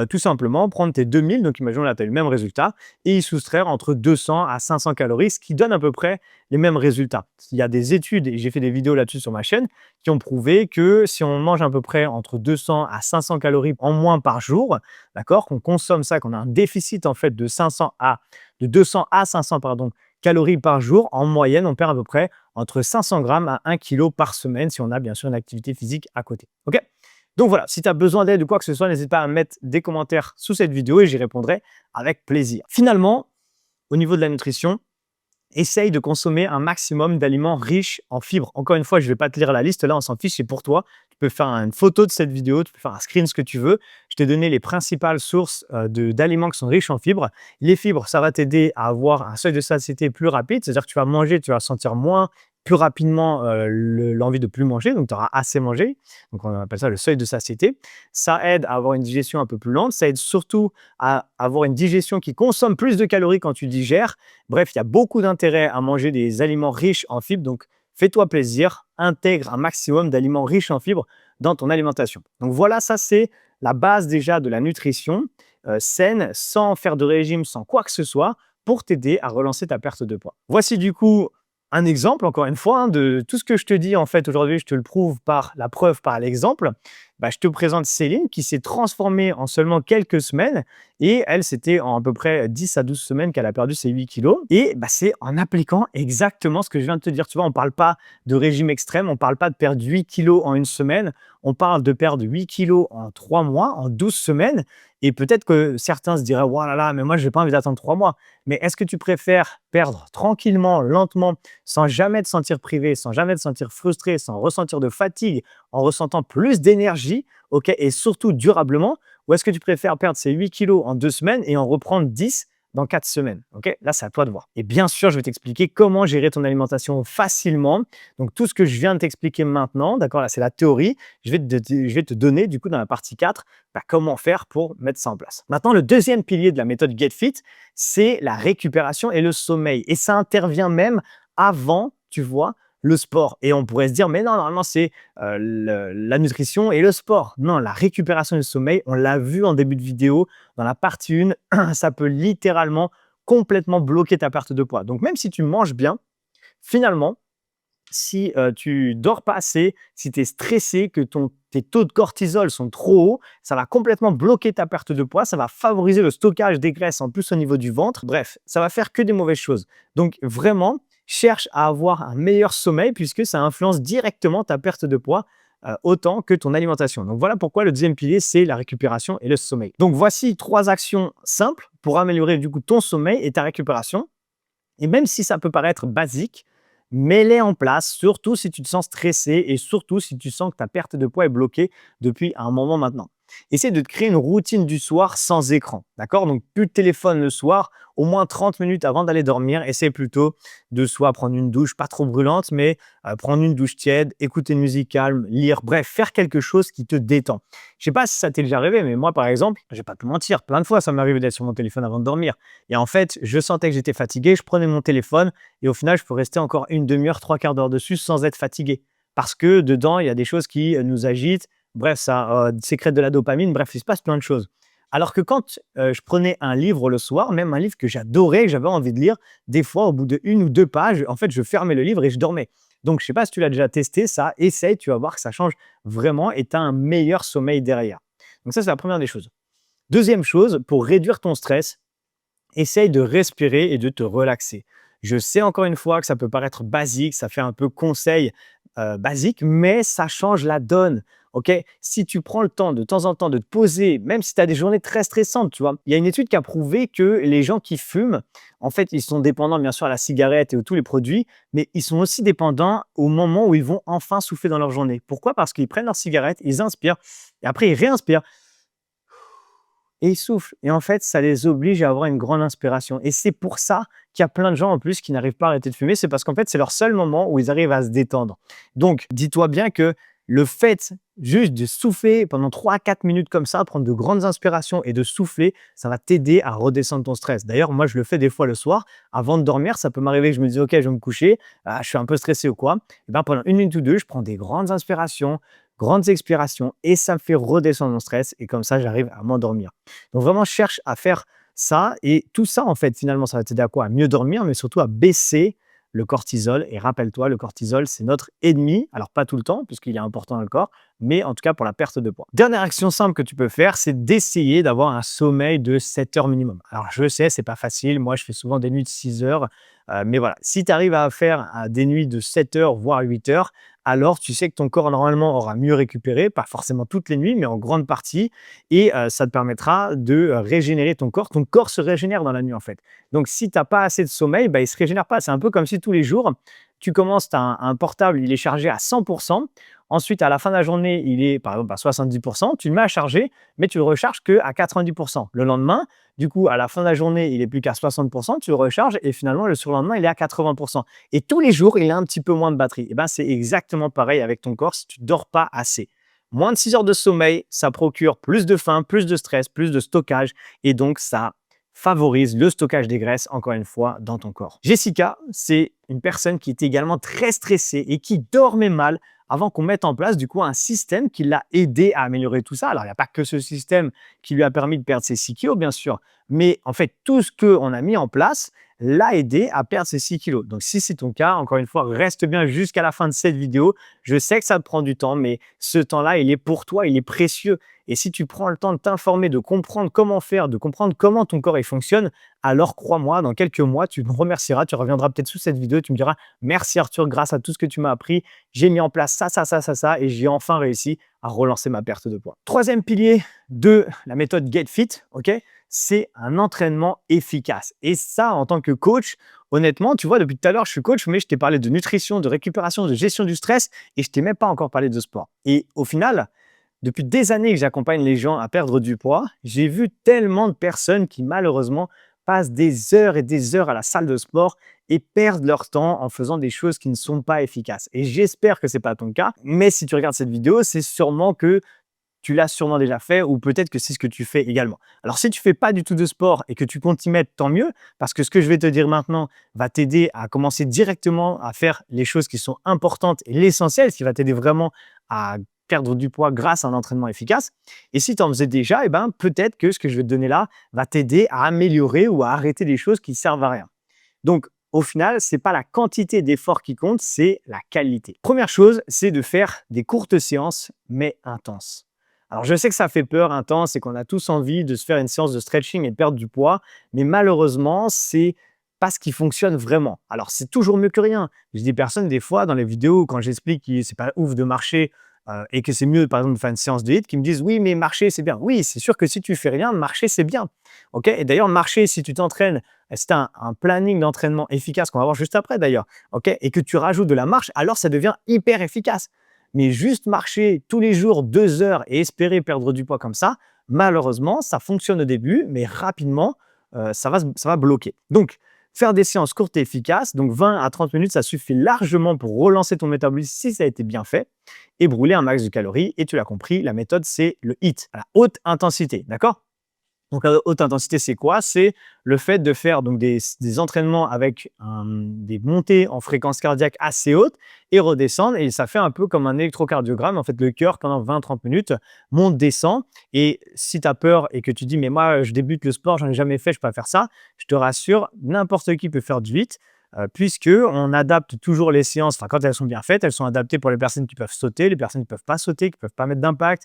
tout simplement prendre tes 2000, donc imaginons là, tu as le même résultat, et y soustraire entre 200 à 500 calories, ce qui donne à peu près les mêmes résultats. Il y a des études, et j'ai fait des vidéos là-dessus sur ma chaîne, qui ont prouvé que si on mange à peu près entre 200 à 500 calories en moins par jour, d'accord, qu'on consomme ça, qu'on a un déficit en fait de 200 à 500 pardon, calories par jour, en moyenne, on perd à peu près entre 500 grammes à 1 kg par semaine si on a bien sûr une activité physique à côté. OK? Donc voilà, si tu as besoin d'aide ou quoi que ce soit, n'hésite pas à mettre des commentaires sous cette vidéo et j'y répondrai avec plaisir. Finalement, au niveau de la nutrition, essaye de consommer un maximum d'aliments riches en fibres. Encore une fois, je ne vais pas te lire la liste, là on s'en fiche, c'est pour toi. Tu peux faire une photo de cette vidéo, tu peux faire un screen, ce que tu veux. Je t'ai donné les principales sources d'aliments qui sont riches en fibres. Les fibres, ça va t'aider à avoir un seuil de satiété plus rapide, c'est-à-dire que tu vas manger, tu vas sentir plus rapidement l'envie de plus manger, donc tu auras assez mangé. Donc on appelle ça le seuil de satiété. Ça aide à avoir une digestion un peu plus lente, ça aide surtout à avoir une digestion qui consomme plus de calories quand tu digères. Bref, il y a beaucoup d'intérêt à manger des aliments riches en fibres, donc fais-toi plaisir, intègre un maximum d'aliments riches en fibres dans ton alimentation. Donc voilà, ça c'est la base déjà de la nutrition saine, sans faire de régime, sans quoi que ce soit, pour t'aider à relancer ta perte de poids. Voici du coup un exemple, encore une fois, de tout ce que je te dis en fait aujourd'hui, je te le prouve par la preuve, par l'exemple. Bah, je te présente Céline qui s'est transformée en seulement quelques semaines et elle, c'était en à peu près 10 à 12 semaines qu'elle a perdu ses 8 kilos. Et bah, c'est en appliquant exactement ce que je viens de te dire. Tu vois, on ne parle pas de régime extrême, on ne parle pas de perdre 8 kilos en une semaine, on parle de perdre 8 kilos en 3 mois, en 12 semaines. Et peut-être que certains se diraient, oh là là, mais moi, je n'ai pas envie d'attendre 3 mois. Mais est-ce que tu préfères perdre tranquillement, lentement, sans jamais te sentir privé, sans jamais te sentir frustré, sans ressentir de fatigue, en ressentant plus d'énergie, ok, et surtout durablement, ou est-ce que tu préfères perdre ces 8 kilos en 2 semaines et en reprendre 10 dans 4 semaines? Ok, là, c'est à toi de voir. Et bien sûr, je vais t'expliquer comment gérer ton alimentation facilement. Donc, tout ce que je viens de t'expliquer maintenant, d'accord, là, c'est la théorie. Je vais te donner, du coup, dans la partie 4, bah, comment faire pour mettre ça en place. Maintenant, le deuxième pilier de la méthode Get Fit, c'est la récupération et le sommeil. Et ça intervient même avant, tu vois, le sport. Et on pourrait se dire, mais non, normalement, c'est la nutrition et le sport. Non, la récupération et le sommeil, on l'a vu en début de vidéo, dans la partie 1, ça peut littéralement complètement bloquer ta perte de poids. Donc, même si tu manges bien, finalement, si tu dors pas assez, si tu es stressé, que tes taux de cortisol sont trop hauts, ça va complètement bloquer ta perte de poids, ça va favoriser le stockage des graisses en plus au niveau du ventre. Bref, ça va faire que des mauvaises choses. Donc vraiment, cherche à avoir un meilleur sommeil puisque ça influence directement ta perte de poids autant que ton alimentation. Donc voilà pourquoi le deuxième pilier, c'est la récupération et le sommeil. Donc voici 3 actions simples pour améliorer du coup ton sommeil et ta récupération. Et même si ça peut paraître basique, mets-les en place, surtout si tu te sens stressé et surtout si tu sens que ta perte de poids est bloquée depuis un moment maintenant. Essaie de te créer une routine du soir sans écran, d'accord? Donc plus de téléphone le soir, au moins 30 minutes avant d'aller dormir. Essaie plutôt de soit prendre une douche pas trop brûlante, mais prendre une douche tiède, écouter une musique calme, lire, bref, faire quelque chose qui te détend. Je sais pas si ça t'est déjà arrivé, mais moi par exemple, je vais pas te mentir, plein de fois ça m'est arrivé d'être sur mon téléphone avant de dormir. Et en fait, je sentais que j'étais fatigué, je prenais mon téléphone et au final, je peux rester encore une demi-heure, 3/4 d'heure dessus sans être fatigué. Parce que dedans, il y a des choses qui nous agitent. Bref, ça sécrète de la dopamine. Bref, il se passe plein de choses. Alors que quand je prenais un livre le soir, même un livre que j'adorais, que j'avais envie de lire, des fois, au bout de 1 ou 2 pages, en fait, je fermais le livre et je dormais. Donc, je ne sais pas si tu l'as déjà testé, ça, essaye, tu vas voir que ça change vraiment et tu as un meilleur sommeil derrière. Donc ça, c'est la première des choses. Deuxième chose, pour réduire ton stress, essaye de respirer et de te relaxer. Je sais encore une fois que ça peut paraître basique, ça fait un peu conseil basique, mais ça change la donne. Ok, si tu prends le temps en temps de te poser, même si tu as des journées très stressantes, tu vois, il y a une étude qui a prouvé que les gens qui fument, en fait, ils sont dépendants bien sûr à la cigarette et à tous les produits, mais ils sont aussi dépendants au moment où ils vont enfin souffler dans leur journée. Pourquoi? Parce qu'ils prennent leur cigarette, ils inspirent et après ils réinspirent et ils soufflent. Et en fait, ça les oblige à avoir une grande inspiration. Et c'est pour ça qu'il y a plein de gens en plus qui n'arrivent pas à arrêter de fumer. C'est parce qu'en fait, c'est leur seul moment où ils arrivent à se détendre. Donc, dis-toi bien que le fait juste de souffler pendant 3 à 4 minutes comme ça, prendre de grandes inspirations et de souffler, ça va t'aider à redescendre ton stress. D'ailleurs, moi, je le fais des fois le soir. Avant de dormir, ça peut m'arriver que je me dise, OK, je vais me coucher, je suis un peu stressé ou quoi. Et ben, pendant 1 minute ou 2, je prends des grandes inspirations, grandes expirations et ça me fait redescendre mon stress. Et comme ça, j'arrive à m'endormir. Donc vraiment, cherche à faire ça et tout ça, en fait, finalement, ça va t'aider à quoi? À mieux dormir, mais surtout à baisser le cortisol. Et rappelle-toi, le cortisol, c'est notre ennemi. Alors, pas tout le temps, puisqu'il est important dans le corps, mais en tout cas pour la perte de poids. Dernière action simple que tu peux faire, c'est d'essayer d'avoir un sommeil de 7 heures minimum. Alors, je sais, c'est pas facile. Moi, je fais souvent des nuits de 6 heures. Mais voilà, si tu arrives à faire des nuits de 7 heures, voire 8 heures, alors tu sais que ton corps normalement aura mieux récupéré, pas forcément toutes les nuits, mais en grande partie, et ça te permettra de régénérer ton corps. Ton corps se régénère dans la nuit en fait. Donc si tu n'as pas assez de sommeil, bah, il ne se régénère pas. C'est un peu comme si tous les jours, tu commences, tu as un portable, il est chargé à 100%. Ensuite, à la fin de la journée, il est par exemple à 70%. Tu le mets à charger, mais tu le recharges qu'à 90%. Le lendemain, du coup, à la fin de la journée, il est plus qu'à 60%. Tu le recharges et finalement, le surlendemain, il est à 80%. Et tous les jours, il a un petit peu moins de batterie. Et ben, c'est exactement pareil avec ton corps si tu ne dors pas assez. Moins de 6 heures de sommeil, ça procure plus de faim, plus de stress, plus de stockage et donc ça favorise le stockage des graisses, encore une fois, dans ton corps. Jessica, c'est une personne qui était également très stressée et qui dormait mal avant qu'on mette en place du coup un système qui l'a aidé à améliorer tout ça. Alors, il n'y a pas que ce système qui lui a permis de perdre ses 6 kilos, bien sûr, mais en fait, tout ce qu'on a mis en place l'a aidé à perdre ses 6 kilos. Donc, si c'est ton cas, encore une fois, reste bien jusqu'à la fin de cette vidéo. Je sais que ça te prend du temps, mais ce temps-là, il est pour toi, il est précieux. Et si tu prends le temps de t'informer, de comprendre comment faire, de comprendre comment ton corps il fonctionne, alors crois-moi, dans quelques mois, tu me remercieras, tu reviendras peut-être sous cette vidéo, tu me diras: «Merci Arthur, grâce à tout ce que tu m'as appris, j'ai mis en place ça, ça, ça, ça, ça et j'ai enfin réussi à relancer ma perte de poids». Troisième pilier de la méthode Get Fit, ok, c'est un entraînement efficace. Et ça, en tant que coach, honnêtement, tu vois, depuis tout à l'heure, je suis coach, mais je t'ai parlé de nutrition, de récupération, de gestion du stress et je t'ai même pas encore parlé de sport. Et au final, depuis des années que j'accompagne les gens à perdre du poids, j'ai vu tellement de personnes qui malheureusement passent des heures et des heures à la salle de sport et perdent leur temps en faisant des choses qui ne sont pas efficaces. Et j'espère que ce n'est pas ton cas, mais si tu regardes cette vidéo, c'est sûrement que tu l'as sûrement déjà fait ou peut-être que c'est ce que tu fais également. Alors si tu fais pas du tout de sport et que tu comptes y mettre, tant mieux, parce que ce que je vais te dire maintenant va t'aider à commencer directement à faire les choses qui sont importantes et l'essentiel, ce qui va t'aider vraiment à perdre du poids grâce à un entraînement efficace. Et si tu en faisais déjà, eh ben, peut-être que ce que je vais te donner là va t'aider à améliorer ou à arrêter des choses qui servent à rien. Donc, au final, ce n'est pas la quantité d'efforts qui compte, c'est la qualité. Première chose, c'est de faire des courtes séances, mais intenses. Alors, je sais que ça fait peur, intense, et qu'on a tous envie de se faire une séance de stretching et de perdre du poids, mais malheureusement, c'est pas ce qui fonctionne vraiment. Alors, c'est toujours mieux que rien. Je dis personne, des fois, dans les vidéos, quand j'explique que c'est pas ouf de marcher et que c'est mieux, par exemple, de faire une séance de HIIT, qui me disent oui, mais marcher, c'est bien. Oui, c'est sûr que si tu fais rien, marcher, c'est bien. Ok. Et d'ailleurs, marcher, si tu t'entraînes, c'est un planning d'entraînement efficace qu'on va voir juste après d'ailleurs, ok, et que tu rajoutes de la marche, alors ça devient hyper efficace. Mais juste marcher tous les jours 2 heures et espérer perdre du poids comme ça, malheureusement, ça fonctionne au début, mais rapidement, ça va bloquer. Donc, faire des séances courtes et efficaces, donc 20 à 30 minutes, ça suffit largement pour relancer ton métabolisme si ça a été bien fait et brûler un max de calories. Et tu l'as compris, la méthode, c'est le HIIT, à la haute intensité, d'accord? Donc, à haute intensité, c'est quoi? C'est le fait de faire donc des entraînements avec des montées en fréquence cardiaque assez haute et redescendre. Et ça fait un peu comme un électrocardiogramme. En fait, le cœur, pendant 20-30 minutes, monte, descend. Et si tu as peur et que tu dis, mais moi, je débute le sport, j'en ai jamais fait, je peux pas faire ça, je te rassure, n'importe qui peut faire du HIIT. Puisqu'on adapte toujours les séances, enfin quand elles sont bien faites, elles sont adaptées pour les personnes qui peuvent sauter, les personnes qui ne peuvent pas sauter, qui ne peuvent pas mettre d'impact.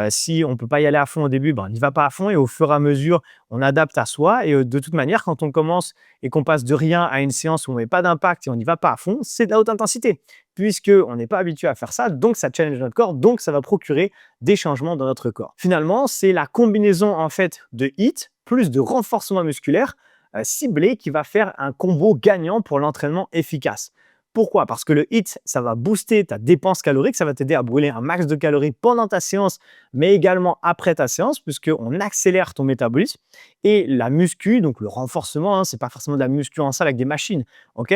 Si on ne peut pas y aller à fond au début, ben, on n'y va pas à fond et au fur et à mesure, on adapte à soi. Et de toute manière, quand on commence et qu'on passe de rien à une séance où on ne met pas d'impact et on n'y va pas à fond, c'est de la haute intensité, puisqu'on n'est pas habitué à faire ça, donc ça challenge notre corps, donc ça va procurer des changements dans notre corps. Finalement, c'est la combinaison en fait de HIIT plus de renforcement musculaire ciblé qui va faire un combo gagnant pour l'entraînement efficace. Pourquoi? Parce que le HIIT, ça va booster ta dépense calorique, ça va t'aider à brûler un max de calories pendant ta séance, mais également après ta séance, puisqu'on accélère ton métabolisme. Et la muscu, donc le renforcement, hein, ce n'est pas forcément de la muscu en salle avec des machines. Ok.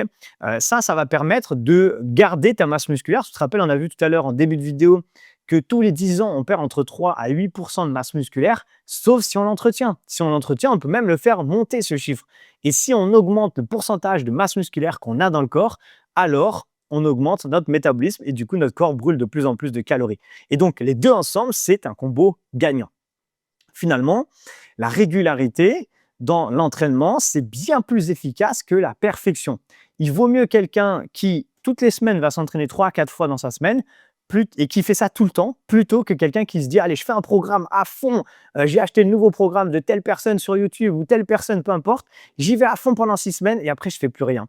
Ça va permettre de garder ta masse musculaire. Tu te rappelles, on a vu tout à l'heure en début de vidéo que tous les 10 ans, on perd entre 3 à 8% de masse musculaire, sauf si on l'entretient. Si on l'entretient, on peut même le faire monter ce chiffre. Et si on augmente le pourcentage de masse musculaire qu'on a dans le corps, alors on augmente notre métabolisme et du coup, notre corps brûle de plus en plus de calories. Et donc, les deux ensemble, c'est un combo gagnant. Finalement, la régularité dans l'entraînement, c'est bien plus efficace que la perfection. Il vaut mieux quelqu'un qui, toutes les semaines, va s'entraîner 3 à 4 fois dans sa semaine et qui fait ça tout le temps, plutôt que quelqu'un qui se dit « Allez, je fais un programme à fond, j'ai acheté le nouveau programme de telle personne sur YouTube ou telle personne, peu importe, j'y vais à fond pendant 6 semaines et après, je ne fais plus rien. »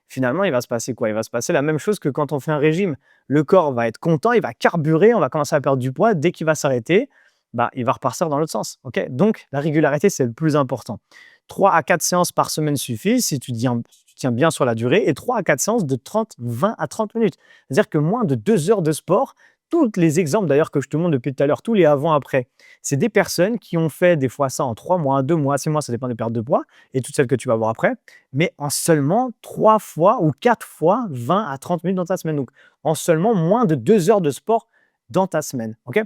Finalement, il va se passer quoi? Il va se passer la même chose que quand on fait un régime. Le corps va être content, il va carburer, on va commencer à perdre du poids. Dès qu'il va s'arrêter, bah, il va repartir dans l'autre sens. Okay, donc, la régularité, c'est le plus important. 3 à 4 séances par semaine suffisent si tu tiens bien sur la durée et 3 à 4 séances de 20 à 30 minutes. C'est-à-dire que moins de 2 heures de sport, tous les exemples d'ailleurs que je te montre depuis tout à l'heure, tous les avant-après, c'est des personnes qui ont fait des fois ça en 3 mois, 2 mois, 6 mois, ça dépend des pertes de poids et toutes celles que tu vas voir après, mais en seulement 3 fois ou 4 fois 20 à 30 minutes dans ta semaine. Donc, en seulement moins de 2 heures de sport dans ta semaine. Okay,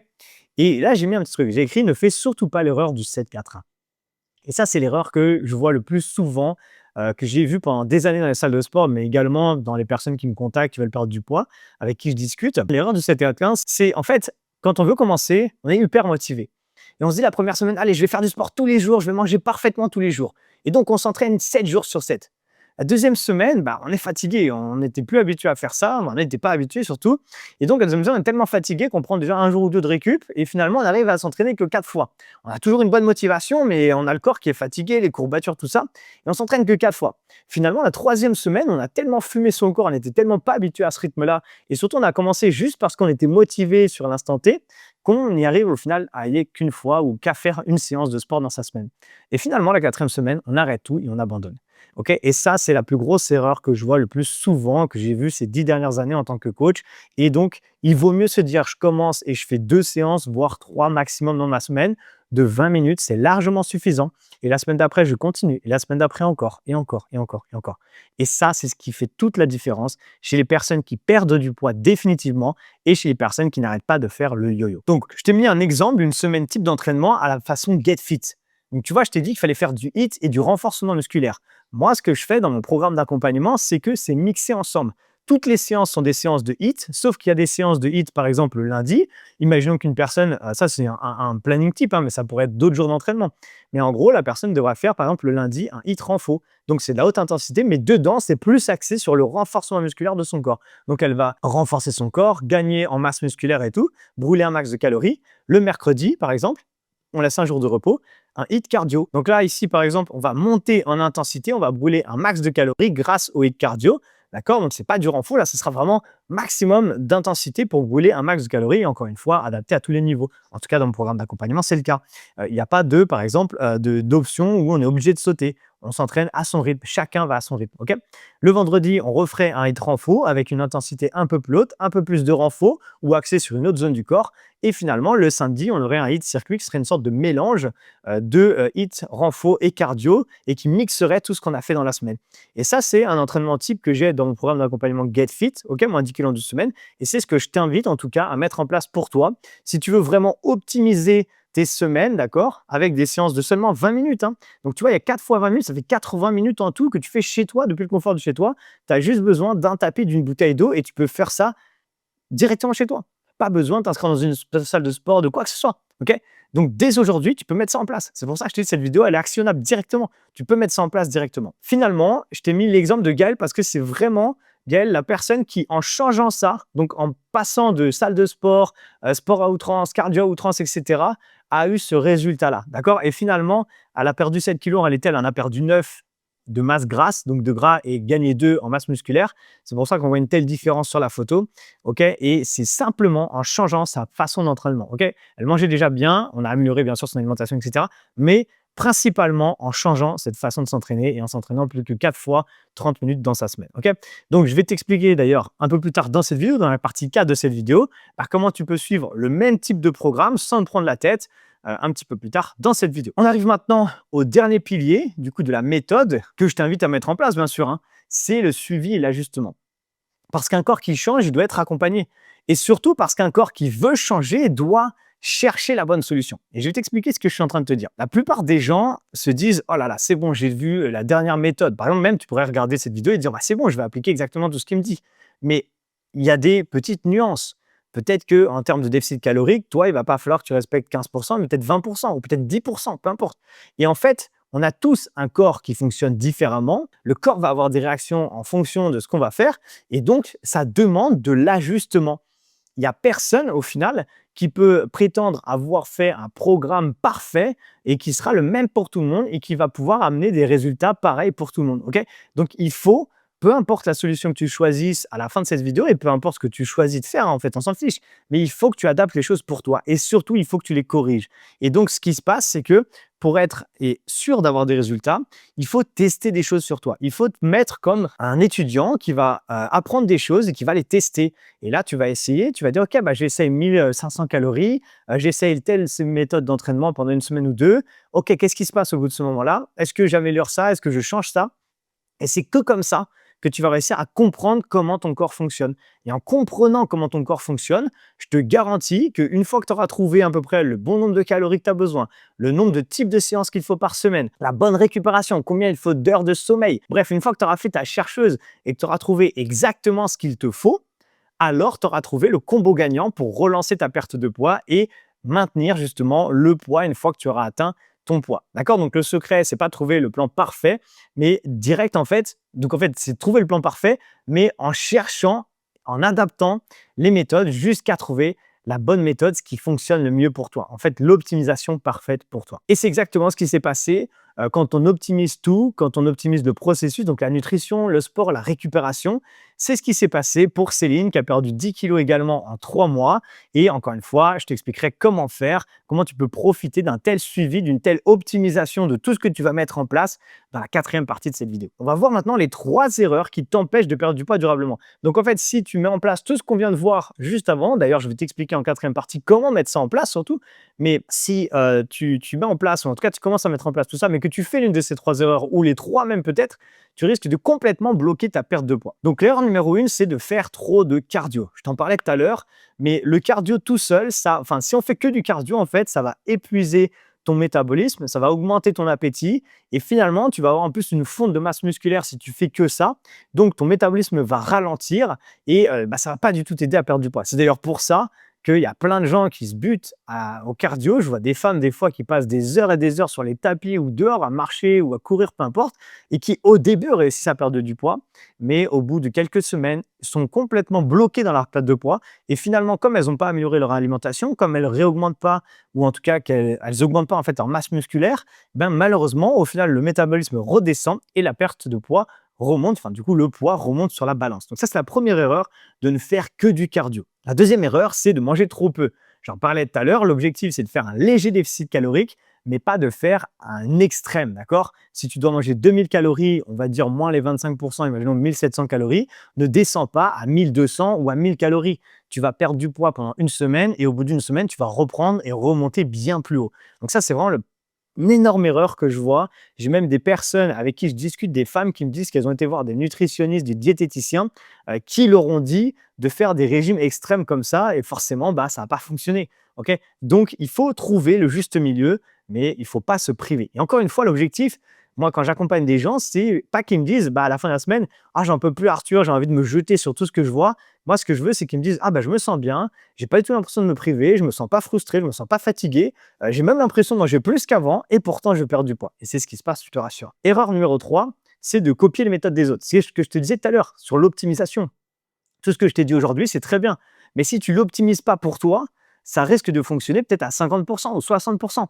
et là, j'ai mis un petit truc. J'ai écrit « Ne fais surtout pas l'erreur du 7-4-1 ». Et ça, c'est l'erreur que je vois le plus souvent que j'ai vu pendant des années dans les salles de sport, mais également dans les personnes qui me contactent, qui veulent perdre du poids, avec qui je discute. L'erreur de cet état 15, c'est en fait, quand on veut commencer, on est hyper motivé. Et on se dit la première semaine, allez, je vais faire du sport tous les jours, je vais manger parfaitement tous les jours. Et donc, on s'entraîne 7 jours sur 7. La deuxième semaine, on est fatigué, on n'était plus habitué à faire ça, on n'était pas habitué surtout. Et donc, la deuxième semaine, on est tellement fatigué qu'on prend déjà un jour ou deux de récup et finalement, on arrive à s'entraîner que 4 fois. On a toujours une bonne motivation, mais on a le corps qui est fatigué, les courbatures, tout ça, et on s'entraîne que 4 fois. Finalement, la troisième semaine, on a tellement fumé son corps, on n'était tellement pas habitué à ce rythme-là, et surtout, on a commencé juste parce qu'on était motivé sur l'instant T, qu'on y arrive au final à aller qu'une fois ou qu'à faire une séance de sport dans sa semaine. Et finalement, la quatrième semaine, on arrête tout et on abandonne. Ok. Et ça, c'est la plus grosse erreur que je vois le plus souvent, que j'ai vue ces 10 dernières années en tant que coach. Et donc, il vaut mieux se dire, je commence et je fais 2 séances, voire 3 maximum dans ma semaine, de 20 minutes, c'est largement suffisant. Et la semaine d'après, je continue. Et la semaine d'après, encore, et encore, et encore, et encore. Et ça, c'est ce qui fait toute la différence chez les personnes qui perdent du poids définitivement et chez les personnes qui n'arrêtent pas de faire le yo-yo. Donc, je t'ai mis un exemple, une semaine type d'entraînement à la façon Get Fit. Donc, tu vois, je t'ai dit qu'il fallait faire du HIIT et du renforcement musculaire. Moi, ce que je fais dans mon programme d'accompagnement, c'est que c'est mixé ensemble. Toutes les séances sont des séances de HIIT, sauf qu'il y a des séances de HIIT, par exemple, le lundi. Imaginons qu'une personne, ça c'est un planning type, mais ça pourrait être d'autres jours d'entraînement. Mais en gros, la personne devra faire, par exemple, le lundi, un HIIT renfo. Donc, c'est de la haute intensité, mais dedans, c'est plus axé sur le renforcement musculaire de son corps. Donc, elle va renforcer son corps, gagner en masse musculaire et tout, brûler un max de calories. Le mercredi, par exemple, on laisse un jour de repos, un HIIT cardio. Donc là, ici, par exemple, on va monter en intensité, on va brûler un max de calories grâce au HIIT cardio. D'accord? Donc, c'est pas du renfort, là, ce sera vraiment maximum d'intensité pour brûler un max de calories, encore une fois, adapté à tous les niveaux. En tout cas, dans mon programme d'accompagnement, c'est le cas. Il n'y a pas de, par exemple, d'option où on est obligé de sauter. On s'entraîne à son rythme, chacun va à son rythme. Ok. Le vendredi, on referait un HIIT renfo avec une intensité un peu plus haute, un peu plus de renfo ou axé sur une autre zone du corps. Et finalement, le samedi, on aurait un HIIT circuit qui serait une sorte de mélange de HIIT, renfo et cardio et qui mixerait tout ce qu'on a fait dans la semaine. Et ça, c'est un entraînement type que j'ai dans mon programme d'accompagnement Get Fit, ok, moins 10 kg en 12 semaines. Et c'est ce que je t'invite en tout cas à mettre en place pour toi. Si tu veux vraiment optimiser tes semaines, d'accord, avec des séances de seulement 20 minutes. Hein. Donc, tu vois, il y a 4 fois 20 minutes, ça fait 80 minutes en tout que tu fais chez toi, depuis le confort de chez toi. Tu as juste besoin d'un tapis, d'une bouteille d'eau et tu peux faire ça directement chez toi. Pas besoin de t'inscrire dans une salle de sport, de quoi que ce soit. Ok. Donc, dès aujourd'hui, tu peux mettre ça en place. C'est pour ça que je te dis, cette vidéo, elle est actionnable directement. Tu peux mettre ça en place directement. Finalement, je t'ai mis l'exemple de Gaël parce que c'est vraiment Gaël, la personne qui, en changeant ça, donc en passant de salle de sport, sport à outrance, cardio à outrance, etc., a eu ce résultat-là. D'accord. Et finalement, elle a perdu 7 kilos. En réalité, elle en a perdu 9 de masse grasse, donc de gras, et gagné 2 en masse musculaire. C'est pour ça qu'on voit une telle différence sur la photo. Ok. Et c'est simplement en changeant sa façon d'entraînement. Ok. Elle mangeait déjà bien, on a amélioré bien sûr son alimentation, etc. Mais principalement en changeant cette façon de s'entraîner et en s'entraînant plus que 4 fois 30 minutes dans sa semaine. Ok. Donc, je vais t'expliquer d'ailleurs un peu plus tard dans cette vidéo, dans la partie 4 de cette vidéo, comment tu peux suivre le même type de programme sans te prendre la tête un petit peu plus tard dans cette vidéo. On arrive maintenant au dernier pilier du coup de la méthode que je t'invite à mettre en place, bien sûr. Hein. C'est le suivi et l'ajustement. Parce qu'un corps qui change, il doit être accompagné. Et surtout parce qu'un corps qui veut changer doit chercher la bonne solution. Et je vais t'expliquer ce que je suis en train de te dire. La plupart des gens se disent « Oh là là, c'est bon, j'ai vu la dernière méthode. » Par exemple, même, tu pourrais regarder cette vidéo et dire bah, « C'est bon, je vais appliquer exactement tout ce qu'il me dit. » Mais il y a des petites nuances. Peut-être qu'en termes de déficit calorique, toi, il ne va pas falloir que tu respectes 15%, mais peut-être 20% ou peut-être 10%, peu importe. Et en fait, on a tous un corps qui fonctionne différemment. Le corps va avoir des réactions en fonction de ce qu'on va faire. Et donc, ça demande de l'ajustement. Il n'y a personne, au final, qui peut prétendre avoir fait un programme parfait et qui sera le même pour tout le monde et qui va pouvoir amener des résultats pareils pour tout le monde. Okay. Donc, il faut, peu importe la solution que tu choisisses à la fin de cette vidéo et peu importe ce que tu choisis de faire, en fait, on s'en fiche. Mais il faut que tu adaptes les choses pour toi et surtout, il faut que tu les corriges. Et donc, ce qui se passe, c'est que pour être sûr d'avoir des résultats, il faut tester des choses sur toi. Il faut te mettre comme un étudiant qui va apprendre des choses et qui va les tester. Et là, tu vas essayer, tu vas dire, OK, j'essaye 1500 calories, j'essaye telle méthode d'entraînement pendant une semaine ou deux. OK, qu'est-ce qui se passe au bout de ce moment-là? Est-ce que j'améliore ça? Est-ce que je change ça? Et c'est que comme ça que tu vas réussir à comprendre comment ton corps fonctionne. Et en comprenant comment ton corps fonctionne, je te garantis qu'une fois que tu auras trouvé à peu près le bon nombre de calories que tu as besoin, le nombre de types de séances qu'il faut par semaine, la bonne récupération, combien il faut d'heures de sommeil, bref, une fois que tu auras fait ta chercheuse et que tu auras trouvé exactement ce qu'il te faut, alors tu auras trouvé le combo gagnant pour relancer ta perte de poids et maintenir justement le poids une fois que tu auras atteint ton poids. D'accord? Donc le secret, c'est pas de trouver le plan parfait, mais direct en fait. Donc en fait, c'est de trouver le plan parfait, mais en cherchant, en adaptant les méthodes jusqu'à trouver la bonne méthode, ce qui fonctionne le mieux pour toi. En fait, l'optimisation parfaite pour toi. Et c'est exactement ce qui s'est passé quand on optimise tout, quand on optimise le processus, donc la nutrition, le sport, la récupération. C'est ce qui s'est passé pour Céline qui a perdu 10 kilos également en 3 mois. Et encore une fois, je t'expliquerai comment faire, comment tu peux profiter d'un tel suivi, d'une telle optimisation de tout ce que tu vas mettre en place dans la 4e partie de cette vidéo. On va voir maintenant les 3 erreurs qui t'empêchent de perdre du poids durablement. Donc en fait, si tu mets en place tout ce qu'on vient de voir juste avant, d'ailleurs je vais t'expliquer en 4e partie comment mettre ça en place surtout, mais si tu mets en place, ou en tout cas tu commences à mettre en place tout ça, mais que tu fais l'une de ces 3 erreurs, ou les 3 même peut-être, tu risques de complètement bloquer ta perte de poids. Donc l'erreur numéro 1, c'est de faire trop de cardio. Je t'en parlais tout à l'heure, mais le cardio tout seul, si on fait que du cardio, en fait, ça va épuiser ton métabolisme, ça va augmenter ton appétit et finalement, tu vas avoir en plus une fonte de masse musculaire si tu fais que ça. Donc, ton métabolisme va ralentir et ça ne va pas du tout t'aider à perdre du poids. C'est d'ailleurs pour ça qu'il y a plein de gens qui se butent au cardio. Je vois des femmes des fois qui passent des heures et des heures sur les tapis ou dehors à marcher ou à courir, peu importe, et qui au début réussissent à perdre du poids, mais au bout de quelques semaines, sont complètement bloquées dans leur perte de poids. Et finalement, comme elles n'ont pas amélioré leur alimentation, comme elles ne réaugmentent pas, ou en tout cas qu'elles n'augmentent pas en fait en masse musculaire, malheureusement, au final, le métabolisme redescend et la perte de poids remonte, enfin du coup le poids remonte sur la balance. Donc ça, c'est la première erreur, de ne faire que du cardio. La deuxième erreur, c'est de manger trop peu. J'en parlais tout à l'heure, l'objectif c'est de faire un léger déficit calorique, mais pas de faire un extrême, d'accord? Si tu dois manger 2000 calories, on va dire moins les 25%, imaginons 1700 calories, ne descends pas à 1200 ou à 1000 calories. Tu vas perdre du poids pendant une semaine et au bout d'une semaine, tu vas reprendre et remonter bien plus haut. Donc ça, c'est vraiment une énorme erreur que je vois. J'ai même des personnes avec qui je discute, des femmes qui me disent qu'elles ont été voir des nutritionnistes, des diététiciens qui leur ont dit de faire des régimes extrêmes comme ça et forcément, ça n'a pas fonctionné. Ok. Donc, il faut trouver le juste milieu, mais il ne faut pas se priver. Et encore une fois, l'objectif, moi, quand j'accompagne des gens, c'est pas qu'ils me disent à la fin de la semaine, ah, j'en peux plus, Arthur, j'ai envie de me jeter sur tout ce que je vois. Moi, ce que je veux, c'est qu'ils me disent, ah, je me sens bien, j'ai pas du tout l'impression de me priver, je me sens pas frustré, je me sens pas fatigué, j'ai même l'impression de manger plus qu'avant et pourtant je perds du poids. Et c'est ce qui se passe, je te rassure. Erreur numéro 3, c'est de copier les méthodes des autres. C'est ce que je te disais tout à l'heure sur l'optimisation. Tout ce que je t'ai dit aujourd'hui, c'est très bien. Mais si tu l'optimises pas pour toi, ça risque de fonctionner peut-être à 50% ou 60%.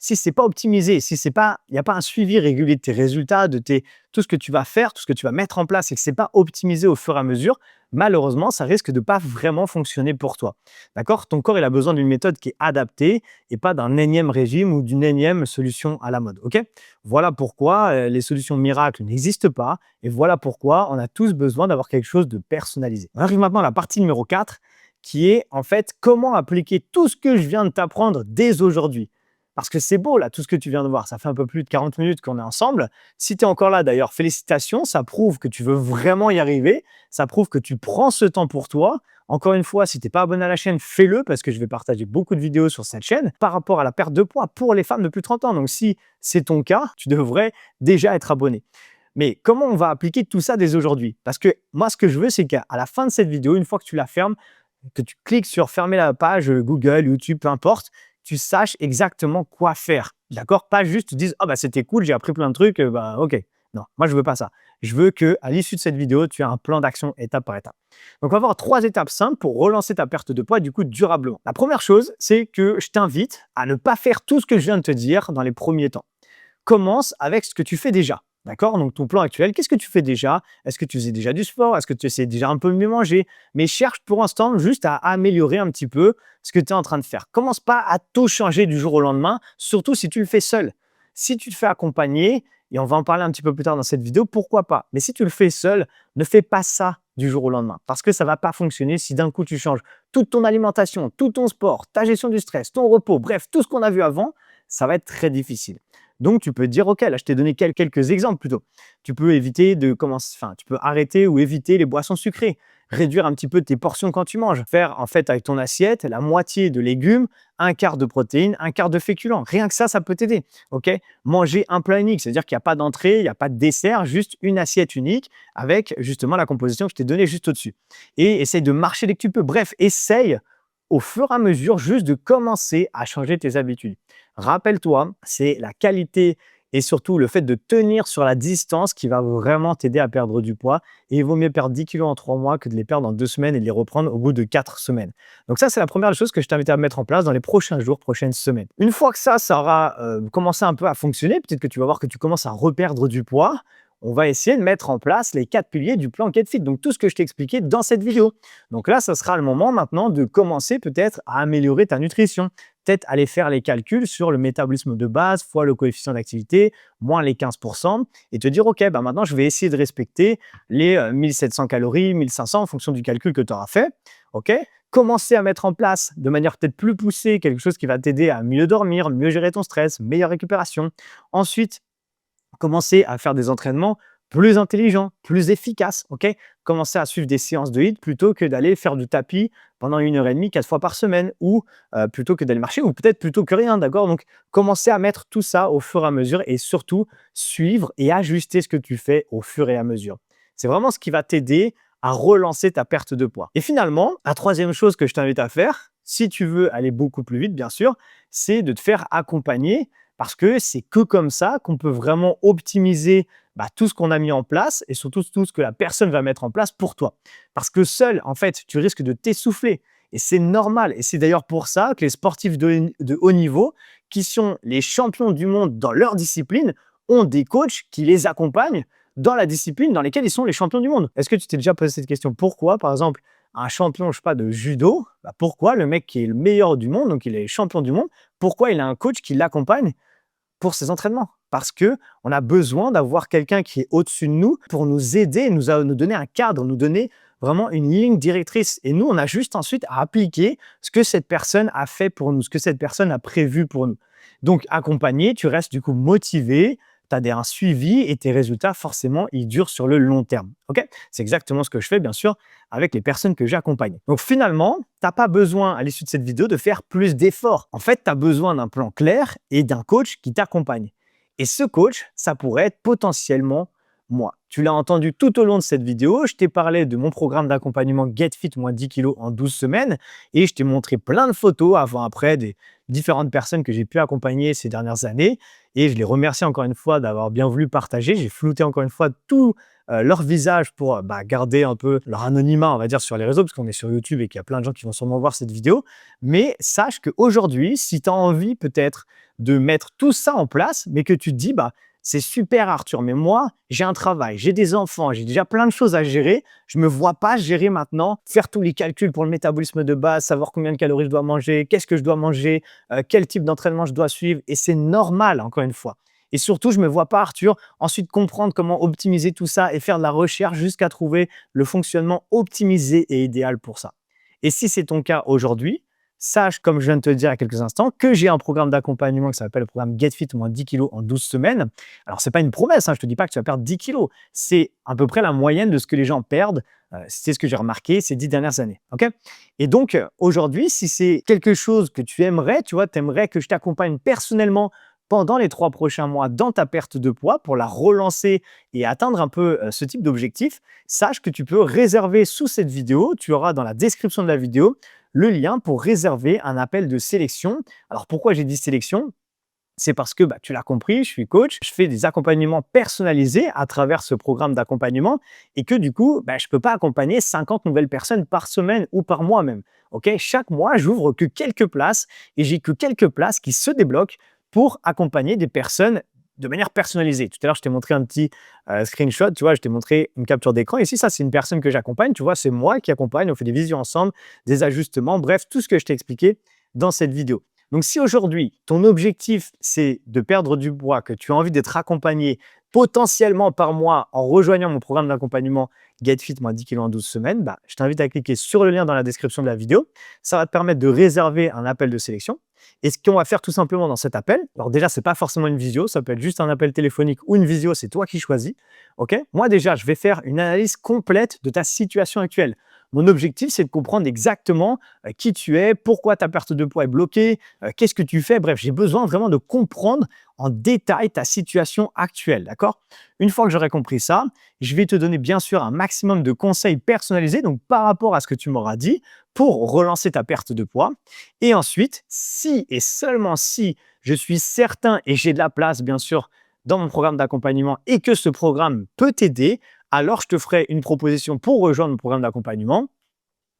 Si c'est pas optimisé, si c'est pas, il n'y a pas un suivi régulier de tes résultats, tout ce que tu vas faire, tout ce que tu vas mettre en place et que c'est pas optimisé au fur et à mesure, malheureusement, ça risque de pas vraiment fonctionner pour toi. D'accord? Ton corps, il a besoin d'une méthode qui est adaptée et pas d'un énième régime ou d'une énième solution à la mode. OK? Voilà pourquoi les solutions miracles n'existent pas et voilà pourquoi on a tous besoin d'avoir quelque chose de personnalisé. On arrive maintenant à la partie numéro 4 qui est en fait comment appliquer tout ce que je viens de t'apprendre dès aujourd'hui. Parce que c'est beau, là, tout ce que tu viens de voir. Ça fait un peu plus de 40 minutes qu'on est ensemble. Si tu es encore là, d'ailleurs, félicitations. Ça prouve que tu veux vraiment y arriver. Ça prouve que tu prends ce temps pour toi. Encore une fois, si tu n'es pas abonné à la chaîne, fais-le parce que je vais partager beaucoup de vidéos sur cette chaîne par rapport à la perte de poids pour les femmes de plus de 30 ans. Donc, si c'est ton cas, tu devrais déjà être abonné. Mais comment on va appliquer tout ça dès aujourd'hui? Parce que moi, ce que je veux, c'est qu'à la fin de cette vidéo, une fois que tu la fermes, que tu cliques sur fermer la page Google, YouTube, peu importe, tu saches exactement quoi faire. D'accord? Pas juste tu dises, ah c'était cool, j'ai appris plein de trucs, ok. Non, moi je veux pas ça. Je veux qu'à l'issue de cette vidéo, tu aies un plan d'action étape par étape. Donc on va voir 3 étapes simples pour relancer ta perte de poids du coup durablement. La première chose, c'est que je t'invite à ne pas faire tout ce que je viens de te dire dans les premiers temps. Commence avec ce que tu fais déjà. D'accord? Donc, ton plan actuel, qu'est-ce que tu fais déjà? Est-ce que tu faisais déjà du sport? Est-ce que tu essaies déjà un peu mieux manger? Mais cherche pour l'instant juste à améliorer un petit peu ce que tu es en train de faire. Commence pas à tout changer du jour au lendemain, surtout si tu le fais seul. Si tu te fais accompagner, et on va en parler un petit peu plus tard dans cette vidéo, pourquoi pas? Mais si tu le fais seul, ne fais pas ça du jour au lendemain parce que ça va pas fonctionner si d'un coup tu changes toute ton alimentation, tout ton sport, ta gestion du stress, ton repos, bref, tout ce qu'on a vu avant, ça va être très difficile. Donc, tu peux te dire, OK, là, je t'ai donné quelques exemples plutôt. Tu peux éviter de commencer, enfin, tu peux arrêter ou éviter les boissons sucrées, réduire un petit peu tes portions quand tu manges, faire en fait avec ton assiette la moitié de légumes, un quart de protéines, un quart de féculents. Rien que ça peut t'aider. OK? Manger un plat unique, c'est-à-dire qu'il n'y a pas d'entrée, il n'y a pas de dessert, juste une assiette unique avec justement la composition que je t'ai donnée juste au-dessus. Et essaye de marcher dès que tu peux. Bref, essaye au fur et à mesure juste de commencer à changer tes habitudes. Rappelle-toi, c'est la qualité et surtout le fait de tenir sur la distance qui va vraiment t'aider à perdre du poids. Et il vaut mieux perdre 10 kilos en 3 mois que de les perdre en 2 semaines et de les reprendre au bout de 4 semaines. Donc ça, c'est la première chose que je t'invite à mettre en place dans les prochains jours, prochaines semaines. Une fois que ça aura commencé un peu à fonctionner, peut-être que tu vas voir que tu commences à reperdre du poids, on va essayer de mettre en place les 4 piliers du plan Get Fit. Donc tout ce que je t'ai expliqué dans cette vidéo. Donc là, ça sera le moment maintenant de commencer peut-être à améliorer ta nutrition. Peut-être aller faire les calculs sur le métabolisme de base fois le coefficient d'activité, moins les 15%, et te dire, OK, bah maintenant, je vais essayer de respecter les 1700 calories, 1500 en fonction du calcul que tu auras fait. OK? Commencer à mettre en place de manière peut-être plus poussée quelque chose qui va t'aider à mieux dormir, mieux gérer ton stress, meilleure récupération. Ensuite, commencer à faire des entraînements plus intelligents, plus efficaces, OK? Commencer à suivre des séances de HIIT plutôt que d'aller faire du tapis pendant 1 h 30, 4 fois par semaine ou plutôt que d'aller marcher ou peut-être plutôt que rien, d'accord? Donc, commencer à mettre tout ça au fur et à mesure et surtout suivre et ajuster ce que tu fais au fur et à mesure. C'est vraiment ce qui va t'aider à relancer ta perte de poids. Et finalement, la troisième chose que je t'invite à faire, si tu veux aller beaucoup plus vite, bien sûr, c'est de te faire accompagner parce que c'est que comme ça qu'on peut vraiment optimiser tout ce qu'on a mis en place et surtout tout ce que la personne va mettre en place pour toi. Parce que seul, en fait, tu risques de t'essouffler. Et c'est normal. Et c'est d'ailleurs pour ça que les sportifs de haut niveau, qui sont les champions du monde dans leur discipline, ont des coachs qui les accompagnent dans la discipline dans laquelle ils sont les champions du monde. Est-ce que tu t'es déjà posé cette question? Pourquoi, par exemple, un champion, je sais pas, de judo, pourquoi le mec qui est le meilleur du monde, donc il est champion du monde, pourquoi il a un coach qui l'accompagne pour ses entraînements? Parce que on a besoin d'avoir quelqu'un qui est au-dessus de nous pour nous aider, nous donner un cadre, nous donner vraiment une ligne directrice. Et nous, on a juste ensuite à appliquer ce que cette personne a fait pour nous, ce que cette personne a prévu pour nous. Donc, accompagné, tu restes du coup motivé, tu as un suivi et tes résultats, forcément, ils durent sur le long terme. Ok? C'est exactement ce que je fais, bien sûr, avec les personnes que j'accompagne. Donc, finalement, tu n'as pas besoin, à l'issue de cette vidéo, de faire plus d'efforts. En fait, tu as besoin d'un plan clair et d'un coach qui t'accompagne. Et ce coach, ça pourrait être potentiellement moi. Tu l'as entendu tout au long de cette vidéo. Je t'ai parlé de mon programme d'accompagnement Get Fit moins 10 kilos en 12 semaines et je t'ai montré plein de photos avant-après des différentes personnes que j'ai pu accompagner ces dernières années. Et je les remercie encore une fois d'avoir bien voulu partager. J'ai flouté encore une fois tout leur visage pour garder un peu leur anonymat, on va dire, sur les réseaux, parce qu'on est sur YouTube et qu'il y a plein de gens qui vont sûrement voir cette vidéo. Mais sache qu'aujourd'hui, si tu as envie peut-être de mettre tout ça en place, mais que tu te dis, c'est super Arthur, mais moi, j'ai un travail, j'ai des enfants, j'ai déjà plein de choses à gérer. Je ne me vois pas gérer maintenant, faire tous les calculs pour le métabolisme de base, savoir combien de calories je dois manger, qu'est-ce que je dois manger, quel type d'entraînement je dois suivre. Et c'est normal, encore une fois. Et surtout, je ne me vois pas, Arthur, ensuite comprendre comment optimiser tout ça et faire de la recherche jusqu'à trouver le fonctionnement optimisé et idéal pour ça. Et si c'est ton cas aujourd'hui, sache, comme je viens de te le dire il y a quelques instants, que j'ai un programme d'accompagnement qui s'appelle le programme Get Fit moins 10 kilos en 12 semaines. Alors, ce n'est pas une promesse, je ne te dis pas que tu vas perdre 10 kilos. C'est à peu près la moyenne de ce que les gens perdent. C'est ce que j'ai remarqué ces 10 dernières années. Okay? Et donc, aujourd'hui, si c'est quelque chose que tu aimerais, tu aimerais que je t'accompagne personnellement pendant les 3 prochains mois dans ta perte de poids pour la relancer et atteindre un peu ce type d'objectif, sache que tu peux réserver sous cette vidéo. Tu auras dans la description de la vidéo le lien pour réserver un appel de sélection. Alors, pourquoi j'ai dit sélection? C'est parce que, tu l'as compris, je suis coach, je fais des accompagnements personnalisés à travers ce programme d'accompagnement et que du coup, je ne peux pas accompagner 50 nouvelles personnes par semaine ou par mois même. Okay? Chaque mois, j'ouvre que quelques places et j'ai que quelques places qui se débloquent pour accompagner des personnes de manière personnalisée. Tout à l'heure, je t'ai montré un petit screenshot, je t'ai montré une capture d'écran. Ici, ça, c'est une personne que j'accompagne, c'est moi qui accompagne, on fait des visios ensemble, des ajustements, bref, tout ce que je t'ai expliqué dans cette vidéo. Donc, si aujourd'hui, ton objectif, c'est de perdre du poids, que tu as envie d'être accompagné potentiellement par mois en rejoignant mon programme d'accompagnement Get Fit moins 10 kg en 12 semaines, bah, je t'invite à cliquer sur le lien dans la description de la vidéo. Ça va te permettre de réserver un appel de sélection. Et ce qu'on va faire tout simplement dans cet appel, alors déjà, c'est pas forcément une visio, ça peut être juste un appel téléphonique ou une visio, c'est toi qui choisis. Ok. Moi, déjà, je vais faire une analyse complète de ta situation actuelle. Mon objectif, c'est de comprendre exactement qui tu es, pourquoi ta perte de poids est bloquée, qu'est-ce que tu fais. Bref, j'ai besoin vraiment de comprendre en détail ta situation actuelle, d'accord? Une fois que j'aurai compris ça, je vais te donner bien sûr un maximum de conseils personnalisés, donc par rapport à ce que tu m'auras dit, pour relancer ta perte de poids. Et ensuite, si et seulement si je suis certain et j'ai de la place, bien sûr, dans mon programme d'accompagnement et que ce programme peut t'aider, alors je te ferai une proposition pour rejoindre mon programme d'accompagnement.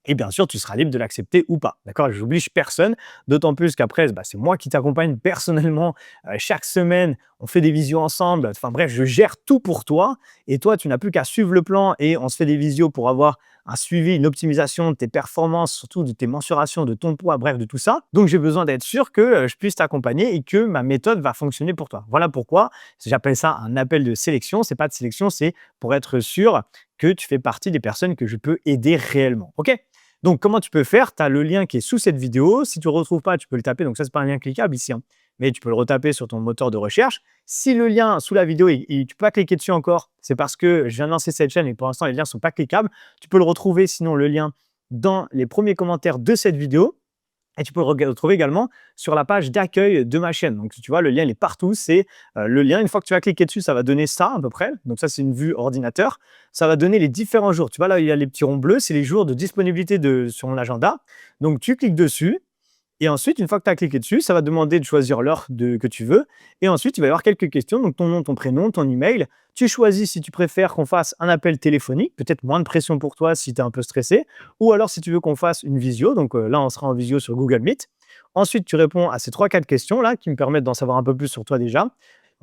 Et bien sûr, tu seras libre de l'accepter ou pas. D'accord? Je n'oblige personne, d'autant plus qu'après, bah, c'est moi qui t'accompagne personnellement chaque semaine. On fait des visios ensemble. Enfin bref, je gère tout pour toi. Et toi, tu n'as plus qu'à suivre le plan et on se fait des visios pour avoir un suivi, une optimisation de tes performances, surtout de tes mensurations, de ton poids, bref, de tout ça. Donc, j'ai besoin d'être sûr que je puisse t'accompagner et que ma méthode va fonctionner pour toi. Voilà pourquoi j'appelle ça un appel de sélection. C'est pas de sélection, c'est pour être sûr que tu fais partie des personnes que je peux aider réellement. OK? Donc, comment tu peux faire? Tu as le lien qui est sous cette vidéo. Si tu ne le retrouves pas, tu peux le taper. Donc, ça, ce n'est pas un lien cliquable ici, hein, mais tu peux le retaper sur ton moteur de recherche. Si le lien sous la vidéo, tu ne peux pas cliquer dessus encore, c'est parce que je viens de lancer cette chaîne et pour l'instant, les liens ne sont pas cliquables. Tu peux le retrouver, sinon, le lien dans les premiers commentaires de cette vidéo. Et tu peux le retrouver également sur la page d'accueil de ma chaîne. Donc, tu vois, le lien, il est partout. C'est le lien. Une fois que tu vas cliquer dessus, ça va donner ça à peu près. Donc, ça, c'est une vue ordinateur. Ça va donner les différents jours. Tu vois, là, il y a les petits ronds bleus. C'est les jours de disponibilité sur mon agenda. Donc, tu cliques dessus. Et ensuite, une fois que tu as cliqué dessus, ça va demander de choisir l'heure que tu veux. Et ensuite, il va y avoir quelques questions. Donc, ton nom, ton prénom, ton email. Tu choisis si tu préfères qu'on fasse un appel téléphonique, peut-être moins de pression pour toi si tu es un peu stressé. Ou alors, si tu veux qu'on fasse une visio. Donc, là, on sera en visio sur Google Meet. Ensuite, tu réponds à ces 3-4 questions-là qui me permettent d'en savoir un peu plus sur toi déjà.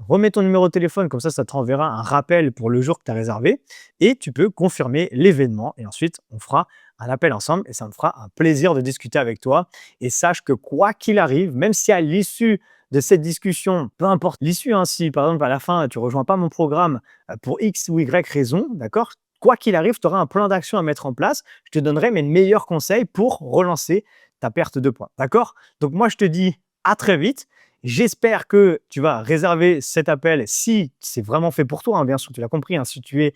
Remets ton numéro de téléphone, comme ça te renverra un rappel pour le jour que tu as réservé. Et tu peux confirmer l'événement. Et ensuite, on fera un appel ensemble et ça me fera un plaisir de discuter avec toi. Et sache que quoi qu'il arrive, même si à l'issue de cette discussion, peu importe l'issue, hein, si par exemple à la fin tu ne rejoins pas mon programme pour X ou Y raison, d'accord? Quoi qu'il arrive, tu auras un plan d'action à mettre en place. Je te donnerai mes meilleurs conseils pour relancer ta perte de poids. D'accord? Donc moi, je te dis à très vite. J'espère que tu vas réserver cet appel si c'est vraiment fait pour toi, hein, bien sûr, tu l'as compris, hein, si tu es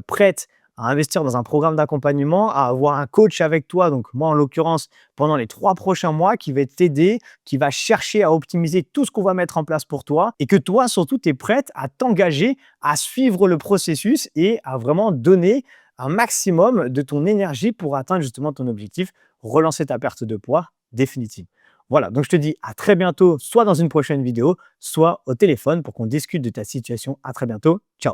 prête à investir dans un programme d'accompagnement, à avoir un coach avec toi, donc moi en l'occurrence, pendant les 3 prochains mois, qui va t'aider, qui va chercher à optimiser tout ce qu'on va mettre en place pour toi et que toi, surtout, tu es prête à t'engager, à suivre le processus et à vraiment donner un maximum de ton énergie pour atteindre justement ton objectif, relancer ta perte de poids définitive. Voilà, donc je te dis à très bientôt, soit dans une prochaine vidéo, soit au téléphone pour qu'on discute de ta situation. À très bientôt. Ciao.